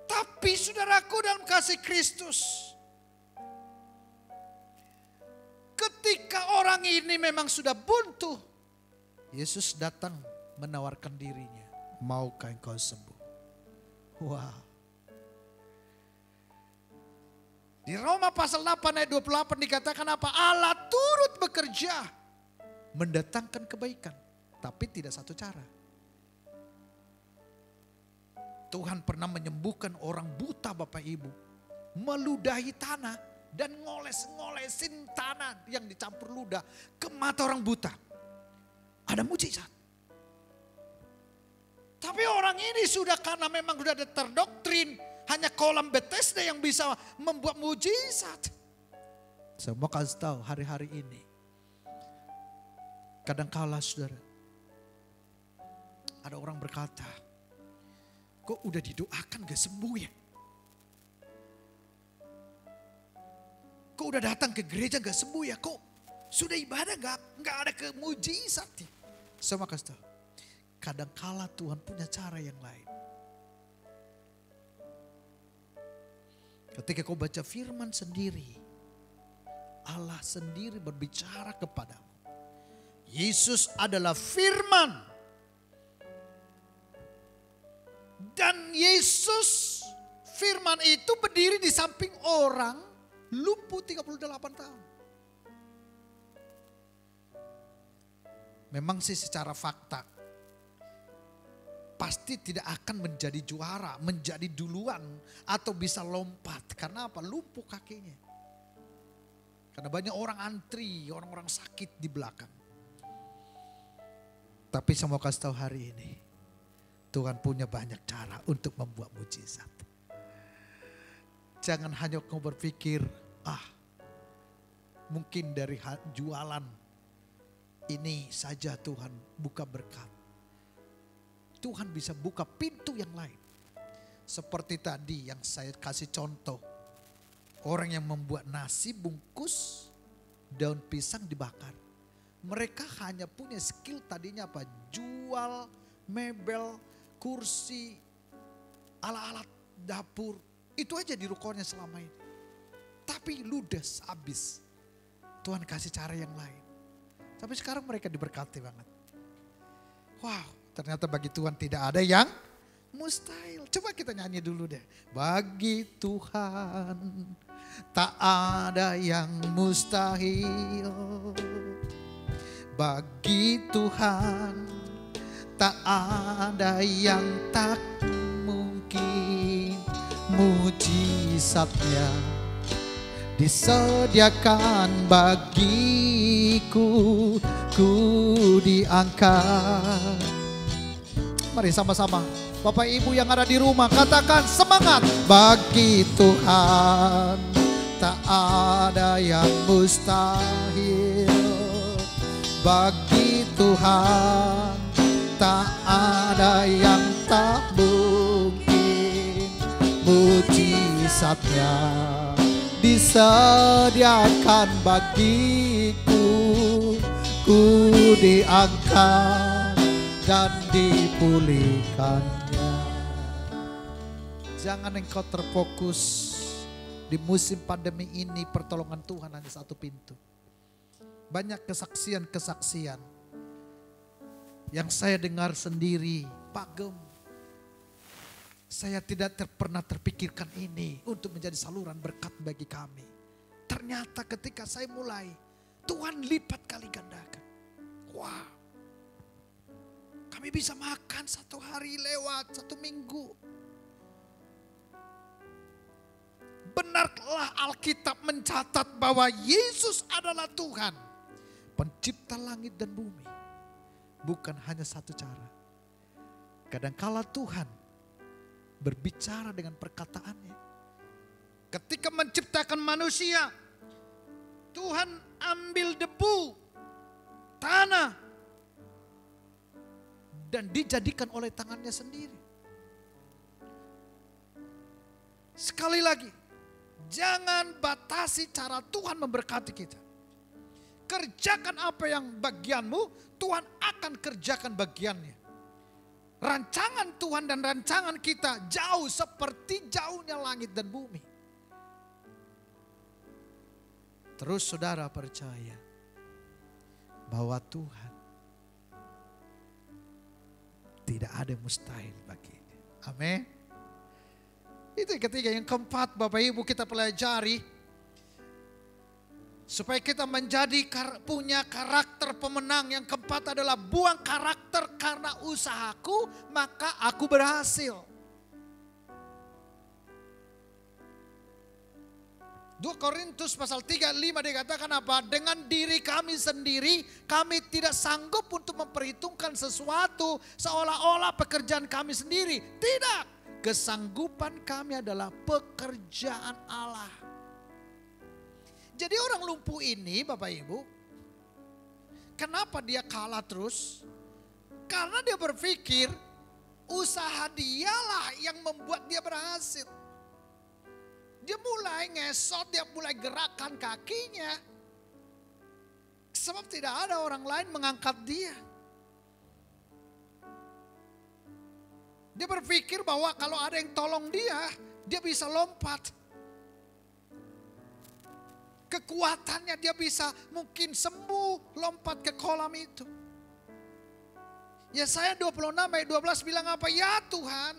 Tapi saudaraku dalam kasih Kristus, ketika orang ini memang sudah buntu, Yesus datang menawarkan dirinya. Maukah engkau sembuh? Wow. Di Roma pasal 8 ayat 28 dikatakan apa? Allah turut bekerja mendatangkan kebaikan. Tapi tidak satu cara. Tuhan pernah menyembuhkan orang buta Bapak Ibu. Meludahi tanah dan ngolesin tanah yang dicampur ludah ke mata orang buta. Ada mujizat. Tapi orang ini karena memang sudah ada terdoktrin. Hanya kolam Bethesda yang bisa membuat mujizat. Saya mau kasih tahu hari-hari ini. Kadangkala saudara. Ada orang berkata, kok udah didoakan gak sembuh ya? Kok udah datang ke gereja gak sembuh ya? Kok Sudah ibadah nggak ada kemujizat. Sama kasih tahu. Kadangkala Tuhan punya cara yang lain. Ketika kau baca firman sendiri, Allah sendiri berbicara kepadamu. Yesus adalah firman. Dan Yesus firman itu berdiri di samping orang lumpuh 38 tahun. Memang sih secara fakta pasti tidak akan menjadi juara, menjadi duluan atau bisa lompat. Karena apa? Lumpuh kakinya. Karena banyak orang antri, orang-orang sakit di belakang. Tapi saya mau kasih tahu hari ini, Tuhan punya banyak cara untuk membuat mujizat. Jangan hanya kau berpikir, mungkin dari jualan ini saja Tuhan buka berkat. Tuhan bisa buka pintu yang lain. Seperti tadi yang saya kasih contoh. Orang yang membuat nasi bungkus daun pisang dibakar. Mereka hanya punya skill tadinya apa? Jual mebel, kursi, alat-alat dapur. Itu aja di rukonya selama ini. Tapi ludes, habis. Tuhan kasih cara yang lain. Tapi sekarang mereka diberkati banget. Wow. Ternyata bagi Tuhan tidak ada yang mustahil. Coba kita nyanyi dulu deh. Bagi Tuhan tak ada yang mustahil. Bagi Tuhan tak ada yang tak mungkin. Mujizatnya disediakan bagiku, ku diangkat. Mari sama-sama Bapak Ibu yang ada di rumah katakan semangat. Bagi Tuhan tak ada yang mustahil. Bagi Tuhan tak ada yang tak mungkin. Mujizatnya disediakan bagiku, ku diangkat dan dipulihkannya. Jangan engkau terfokus di musim pandemi ini. Pertolongan Tuhan hanya satu pintu. Banyak kesaksian-kesaksian yang saya dengar sendiri, Pak Gem, saya tidak pernah terpikirkan ini untuk menjadi saluran berkat bagi kami. Ternyata ketika saya mulai, Tuhan lipat kali gandakan. Wow. Kami bisa makan satu hari lewat, satu minggu. Benarlah Alkitab mencatat bahwa Yesus adalah Tuhan. Pencipta langit dan bumi. Bukan hanya satu cara. Kadangkala Tuhan berbicara dengan perkataannya. Ketika menciptakan manusia, Tuhan ambil debu, tanah, dan dijadikan oleh tangannya sendiri. Sekali lagi, jangan batasi cara Tuhan memberkati kita. Kerjakan apa yang bagianmu, Tuhan akan kerjakan bagiannya. Rancangan Tuhan dan rancangan kita jauh seperti jauhnya langit dan bumi. Terus saudara percaya bahwa Tuhan tidak ada yang mustahil baginya. Amin. Itu yang ketiga. Yang keempat Bapak Ibu kita pelajari. Supaya kita punya karakter pemenang. Yang keempat adalah buang karakter karena usahaku maka aku berhasil. 2 Korintus pasal 3, 5 dikatakan apa? Dengan diri kami sendiri kami tidak sanggup untuk memperhitungkan sesuatu seolah-olah pekerjaan kami sendiri. Tidak. Kesanggupan kami adalah pekerjaan Allah. Jadi orang lumpuh ini Bapak Ibu, kenapa dia kalah terus? Karena dia berpikir usaha dialah yang membuat dia berhasil. Dia mulai ngesot, dia mulai gerakan kakinya. Sebab tidak ada orang lain mengangkat dia. Dia berpikir bahwa kalau ada yang tolong dia bisa lompat. Kekuatannya dia bisa mungkin sembuh, lompat ke kolam itu. Yesaya 26 ayat 12 bilang apa? Ya Tuhan,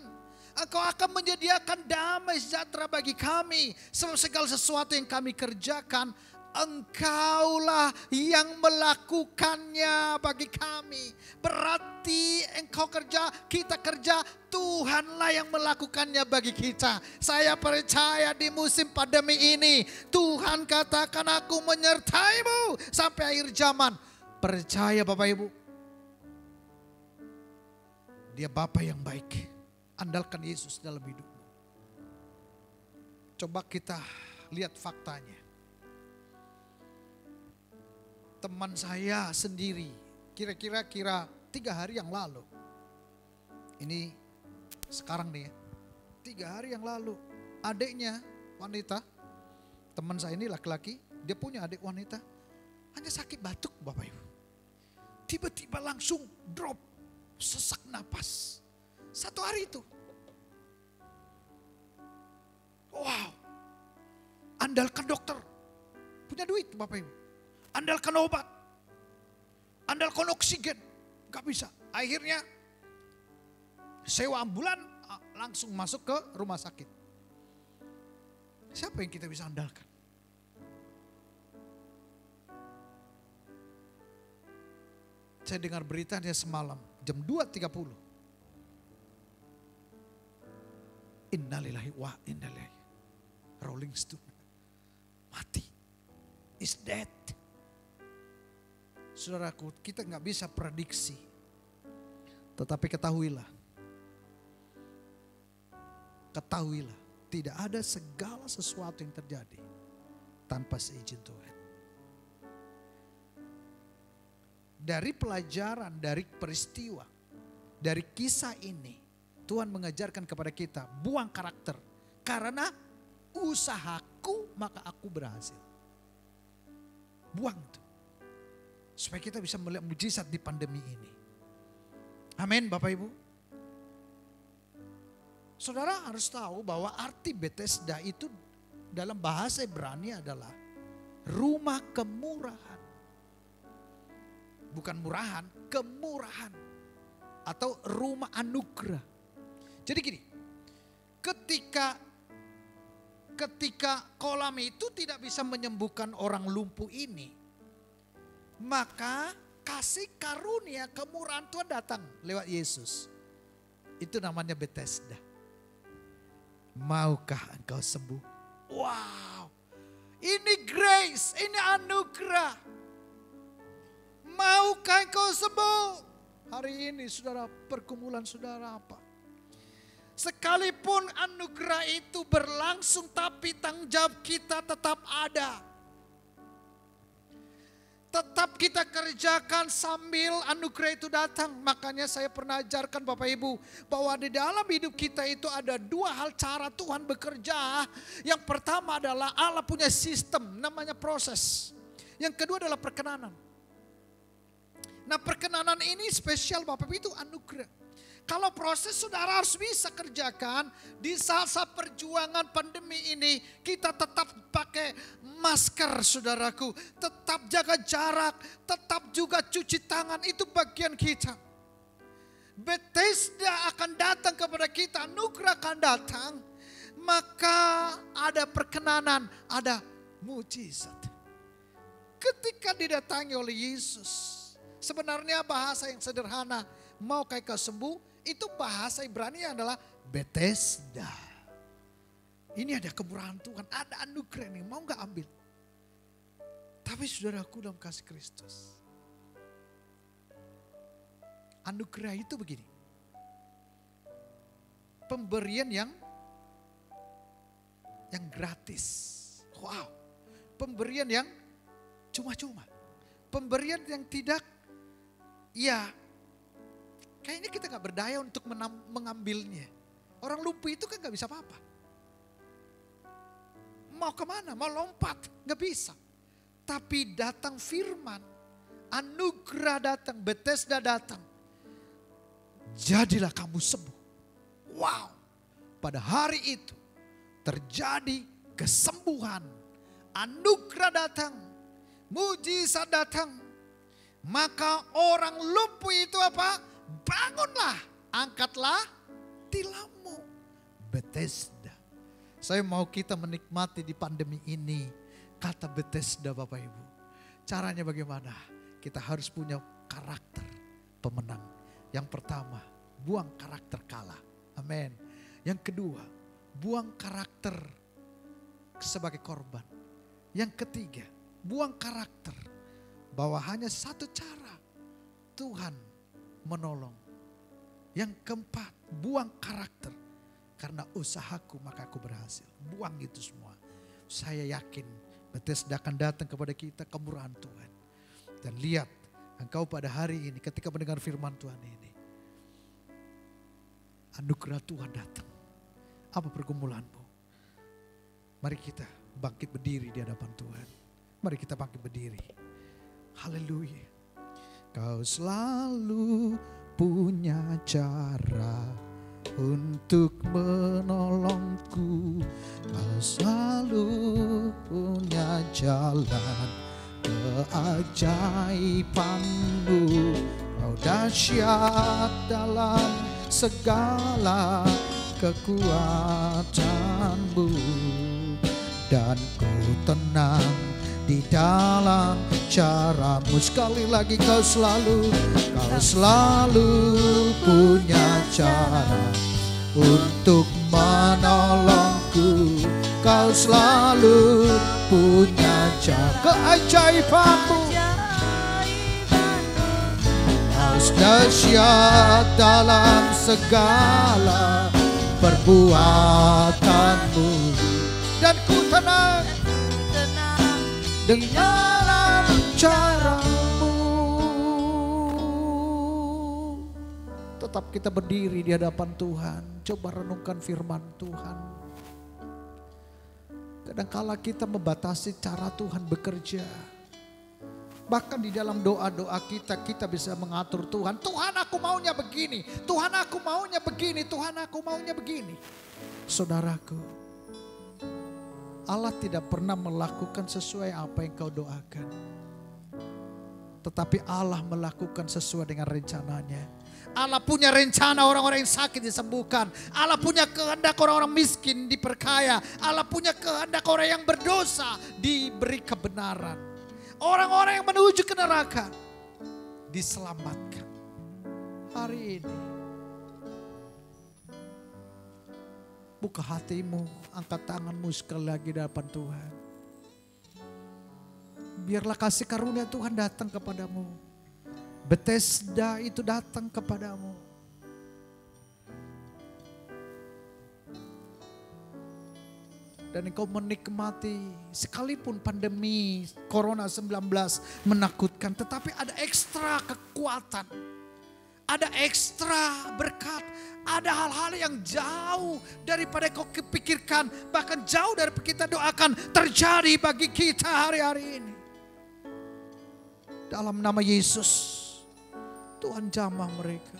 Engkau akan menyediakan damai sejahtera bagi kami. Sebab segala sesuatu yang kami kerjakan, Engkaulah yang melakukannya bagi kami. Berarti engkau kerja, kita kerja, Tuhanlah yang melakukannya bagi kita. Saya percaya di musim pandemi ini, Tuhan katakan aku menyertaimu sampai akhir zaman. Percaya Bapak Ibu. Dia Bapa yang baik. Andalkan Yesus dalam hidupmu. Coba kita lihat faktanya. Teman saya sendiri, kira-kira 3 hari yang lalu. Ini sekarang nih ya, 3 hari yang lalu. Adiknya wanita, teman saya ini laki-laki, dia punya adik wanita. Hanya sakit batuk Bapak Ibu. Tiba-tiba langsung drop, sesak napas. 1 hari itu. Wow, andalkan dokter, punya duit Bapak Ibu. Andalkan obat, andalkan oksigen, gak bisa. Akhirnya sewa ambulan langsung masuk ke rumah sakit. Siapa yang kita bisa andalkan? Saya dengar beritanya semalam jam 2.30. Innalillahi wa innalillahi. Rolling Stone. Mati. Is dead. Saudaraku, kita nggak bisa prediksi. Tetapi ketahuilah. Ketahuilah. Tidak ada segala sesuatu yang terjadi tanpa seizin Tuhan. Dari pelajaran, dari peristiwa, dari kisah ini, Tuhan mengajarkan kepada kita, buang karakter. Karena usahaku maka aku berhasil. Buang itu. Supaya kita bisa melihat mujizat di pandemi ini. Amin Bapak Ibu. Saudara harus tahu bahwa arti Bethesda itu dalam bahasa Ibrani adalah rumah kemurahan. Bukan murahan, kemurahan. Atau rumah anugerah. Jadi gini, ketika kolam itu tidak bisa menyembuhkan orang lumpuh ini, maka kasih karunia kemurahan Tuhan datang lewat Yesus. Itu namanya Bethesda. Maukah engkau sembuh? Wow, ini grace, ini anugerah. Maukah engkau sembuh? Hari ini saudara, pergumulan saudara apa? Sekalipun anugerah itu berlangsung, tapi tanggung jawab kita tetap ada. Tetap kita kerjakan sambil anugerah itu datang. Makanya saya pernah ajarkan Bapak Ibu bahwa di dalam hidup kita itu ada 2 hal cara Tuhan bekerja. Yang pertama adalah Allah punya sistem namanya proses. Yang kedua adalah perkenanan. Nah perkenanan ini spesial Bapak Ibu, itu anugerah. Kalau proses saudara harus bisa kerjakan di saat-saat perjuangan pandemi ini, kita tetap pakai masker saudaraku, tetap jaga jarak, tetap juga cuci tangan, itu bagian kita. Bethesda akan datang kepada kita, anugerah akan datang, maka ada perkenanan, ada mujizat. Ketika didatangi oleh Yesus, sebenarnya bahasa yang sederhana, mau kayak kau sembuh, itu bahasa Ibrani adalah Bethesda. Ini ada kemurahan Tuhan, ada anugerah ini, mau gak ambil? Tapi saudaraku dalam kasih Kristus, anugerah itu begini. Pemberian yang gratis. Wow, pemberian yang cuma-cuma. Pemberian yang tidak, ya kayaknya kita gak berdaya untuk mengambilnya. Orang lumpuh itu kan gak bisa apa-apa. Mau kemana? Mau lompat? Gak bisa. Tapi datang firman anugerah datang, Bethesda datang. Jadilah kamu sembuh. Wow, pada hari itu terjadi kesembuhan. Anugerah datang, mujizat datang. Maka orang lumpuh itu apa? Bangunlah, angkatlah tilammu. Bethesda. Saya mau kita menikmati di pandemi ini kata Bethesda Bapak Ibu. Caranya bagaimana? Kita harus punya karakter pemenang. Yang pertama, buang karakter kalah. Amin. Yang kedua, buang karakter sebagai korban. Yang ketiga, buang karakter bahwa hanya satu cara Tuhan menolong. Yang keempat, buang karakter. Karena usahaku maka aku berhasil. Buang itu semua. Saya yakin Bethesda akan datang kepada kita kemurahan Tuhan. Dan lihat engkau pada hari ini ketika mendengar firman Tuhan ini. Anugerah Tuhan datang. Apa pergumulanmu? Mari kita bangkit berdiri di hadapan Tuhan. Mari kita bangkit berdiri. Haleluya. Kau selalu punya cara untuk menolongku. Kau selalu punya jalan keajaibanmu. Kau dahsyat dalam segala kekuatanmu. Dan ku tenang di dalam caramu. Sekali lagi kau selalu punya cara untuk menolongku. Kau selalu punya cara keajaibanmu. Kau dahsyat dalam segala perbuatanmu. Dan ku tenang dengan caramu. Tetap kita berdiri di hadapan Tuhan. Coba renungkan firman Tuhan. Kadangkala kita membatasi cara Tuhan bekerja. Bahkan di dalam doa-doa kita bisa mengatur Tuhan. Tuhan aku maunya begini. Tuhan aku maunya begini. Tuhan aku maunya begini. Saudaraku, Allah tidak pernah melakukan sesuai apa yang kau doakan. Tetapi Allah melakukan sesuai dengan rencananya. Allah punya rencana orang-orang yang sakit disembuhkan. Allah punya kehendak orang-orang miskin diperkaya. Allah punya kehendak orang yang berdosa diberi kebenaran. Orang-orang yang menuju ke neraka diselamatkan. Hari ini buka hatimu, angkat tanganmu sekali lagi di hadapan Tuhan. Biarlah kasih karunia Tuhan datang kepadamu. Bethesda itu datang kepadamu. Dan engkau menikmati, sekalipun pandemi Corona 19 menakutkan, tetapi ada ekstra kekuatan. Ada ekstra berkat, ada hal-hal yang jauh daripada kau pikirkan, bahkan jauh dari kita doakan terjadi bagi kita hari-hari ini. Dalam nama Yesus, Tuhan jamah mereka.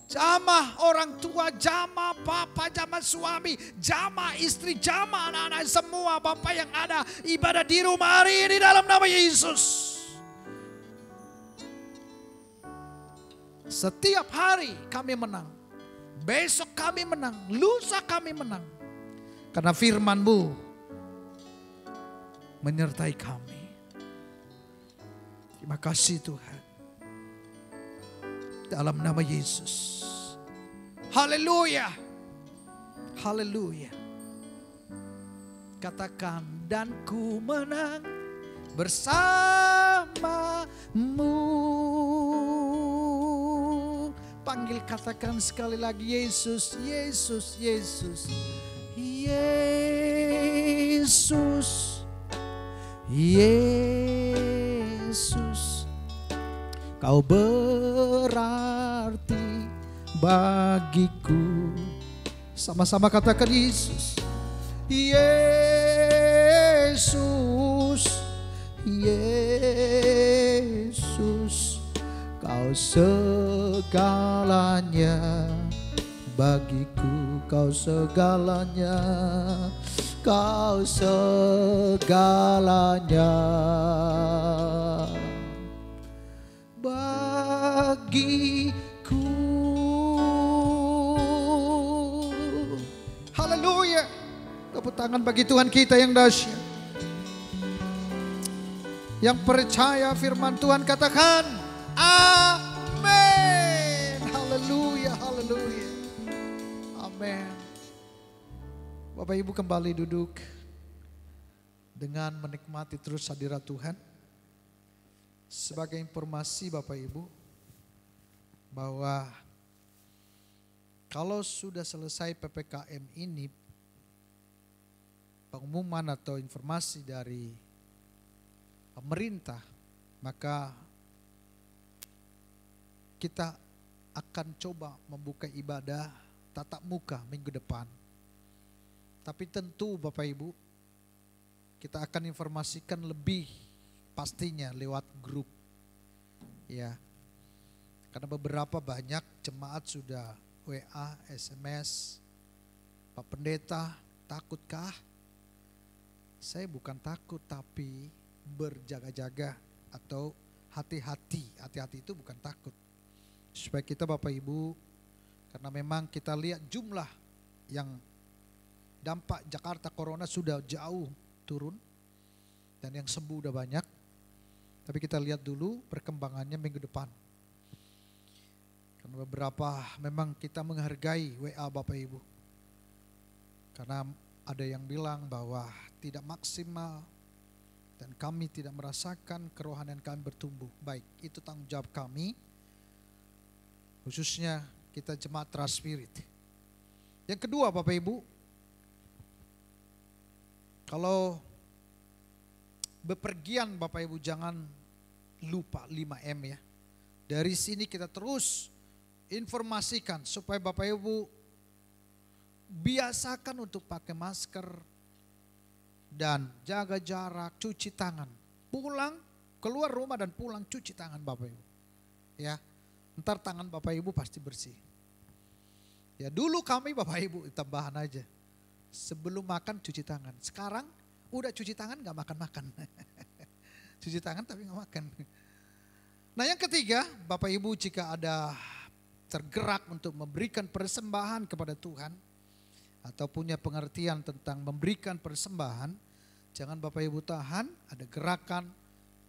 Jamah orang tua, jamah bapak, jamah suami, jamah istri, jamah anak-anak, semua bapak yang ada ibadah di rumah hari ini dalam nama Yesus. Setiap hari kami menang. Besok kami menang. Lusa kami menang. Karena firman-Mu menyertai kami. Terima kasih Tuhan. Dalam nama Yesus. Haleluya. Haleluya. Katakan, dan ku menang bersamamu. Panggil, katakan sekali lagi, Yesus, Yesus, Yesus. Yesus. Yesus. Kau berarti bagiku. Sama-sama katakan Yesus. Yesus. Yesus. segalanya bagiku, kau segalanya, kau segalanya bagiku. Haleluya. Tepuk tangan bagi Tuhan kita yang dahsyat. Yang percaya firman Tuhan katakan amin. Haleluya, haleluya. Amin. Bapak Ibu kembali duduk dengan menikmati terus hadirat Tuhan. Sebagai informasi Bapak Ibu bahwa kalau sudah selesai PPKM ini, pengumuman atau informasi dari pemerintah, maka kita akan coba membuka ibadah tatap muka minggu depan. Tapi tentu Bapak Ibu, kita akan informasikan lebih pastinya lewat grup. Ya. Karena beberapa banyak jemaat sudah WA, SMS, Pak Pendeta, takutkah? Saya bukan takut tapi berjaga-jaga atau hati-hati. Hati-hati itu bukan takut. Supaya kita Bapak Ibu, karena memang kita lihat jumlah yang dampak Jakarta Corona sudah jauh turun dan yang sembuh udah banyak. Tapi kita lihat dulu perkembangannya minggu depan. Karena beberapa memang kita menghargai WA Bapak Ibu. Karena ada yang bilang bahwa tidak maksimal dan kami tidak merasakan kerohanian kami bertumbuh. Baik, itu tanggung jawab kami. Khususnya kita jemaat Trust Spirit. Yang kedua Bapak Ibu, kalau bepergian Bapak Ibu jangan lupa 5M ya. Dari sini kita terus informasikan supaya Bapak Ibu biasakan untuk pakai masker dan jaga jarak, cuci tangan. Pulang, keluar rumah dan pulang cuci tangan Bapak Ibu. Ya, ntar tangan Bapak Ibu pasti bersih. Ya dulu kami Bapak Ibu tambahan aja. Sebelum makan cuci tangan. Sekarang udah cuci tangan gak makan-makan. Cuci tangan tapi gak makan. Nah yang ketiga, Bapak Ibu jika ada tergerak untuk memberikan persembahan kepada Tuhan atau punya pengertian tentang memberikan persembahan, jangan Bapak Ibu tahan, ada gerakan,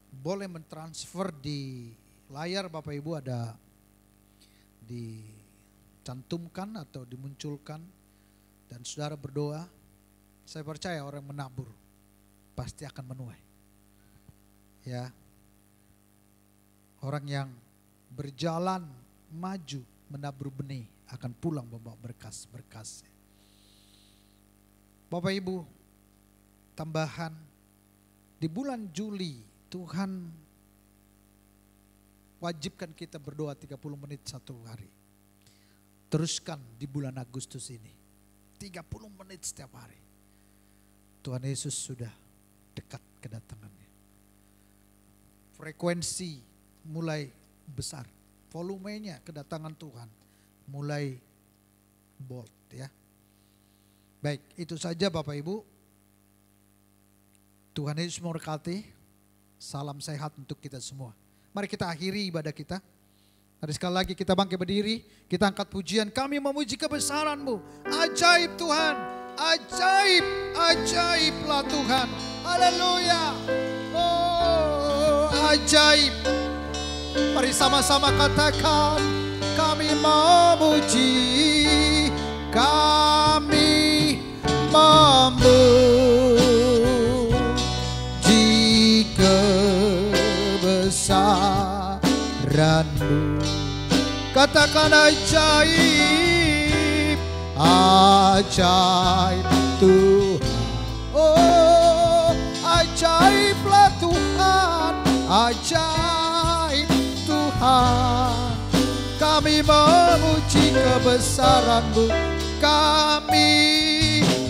boleh mentransfer di layar Bapak Ibu ada dicantumkan atau dimunculkan dan saudara berdoa, saya percaya orang menabur pasti akan menuai. Ya, orang yang berjalan maju menabur benih akan pulang membawa berkas-berkas. Bapak Ibu, tambahan di bulan Juli Tuhan wajibkan kita berdoa 30 menit satu hari. Teruskan di bulan Agustus ini 30 menit setiap hari. Tuhan Yesus sudah dekat kedatangannya. Frekuensi mulai besar. Volumenya kedatangan Tuhan mulai bold ya. Baik, itu saja Bapak Ibu. Tuhan Yesus memberkati. Salam sehat untuk kita semua. Mari kita akhiri ibadah kita. Mari sekali lagi kita bangkit berdiri. Kita angkat pujian. Kami memuji kebesaran-Mu. Ajaib Tuhan. Ajaib. Ajaiblah Tuhan. Haleluya. Oh ajaib. Mari sama-sama katakan. Kami memuji. Kami memuji kebesaran-Mu. Katakan ajaib, ajaib Tuhan. Oh, ajaiblah Tuhan, ajaib Tuhan. Kami memuji kebesaran-Mu, kami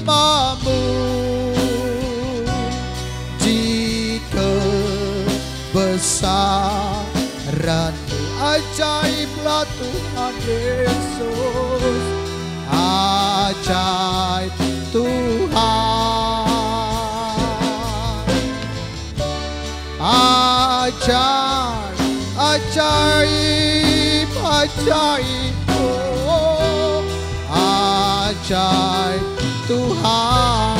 memuji kebesaran-Mu. Ajaib. ajaiblah Tuhan Yesus, ajaib Tuhan, ajaib, ajaib, ajaib, oh, ajaib Tuhan,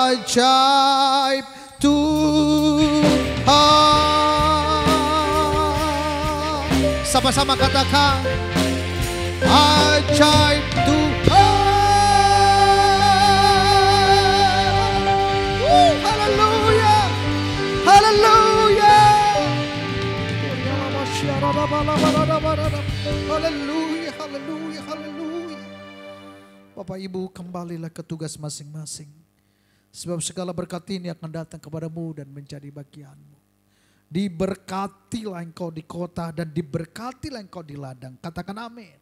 ajaib Tuhan. Sama-sama katakan, ajaib Tuhan. Haleluya, haleluya, haleluya, haleluya, haleluya. Bapak Ibu, kembalilah ke tugas masing-masing. Sebab segala berkat ini akan datang kepadamu dan menjadi bagianmu. Diberkatilah engkau di kota dan diberkatilah engkau di ladang. Katakan amin.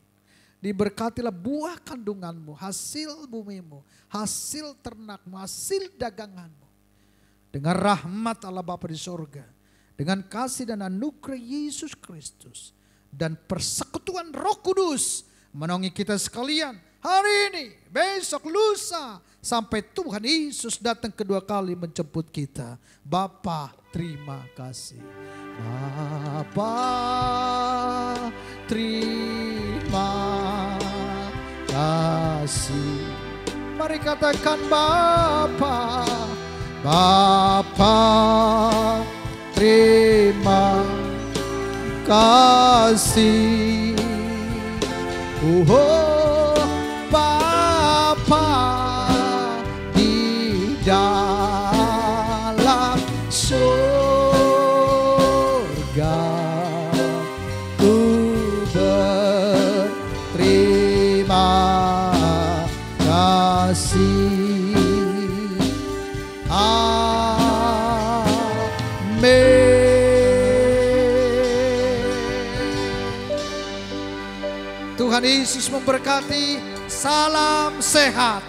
Diberkatilah buah kandunganmu, hasil bumimu, hasil ternakmu, hasil daganganmu. Dengan rahmat Allah Bapa di sorga, dengan kasih dan anugerah Yesus Kristus, dan persekutuan Roh Kudus menaungi kita sekalian hari ini, besok, lusa, sampai Tuhan Yesus datang kedua kali menjemput kita. Bapa, terima kasih. Bapa, terima kasih. Mari katakan Bapa, Bapa, terima kasih. Bapa di dalam surga, ku berterima kasih. Amin. Tuhan Yesus memberkati. Salam sehat.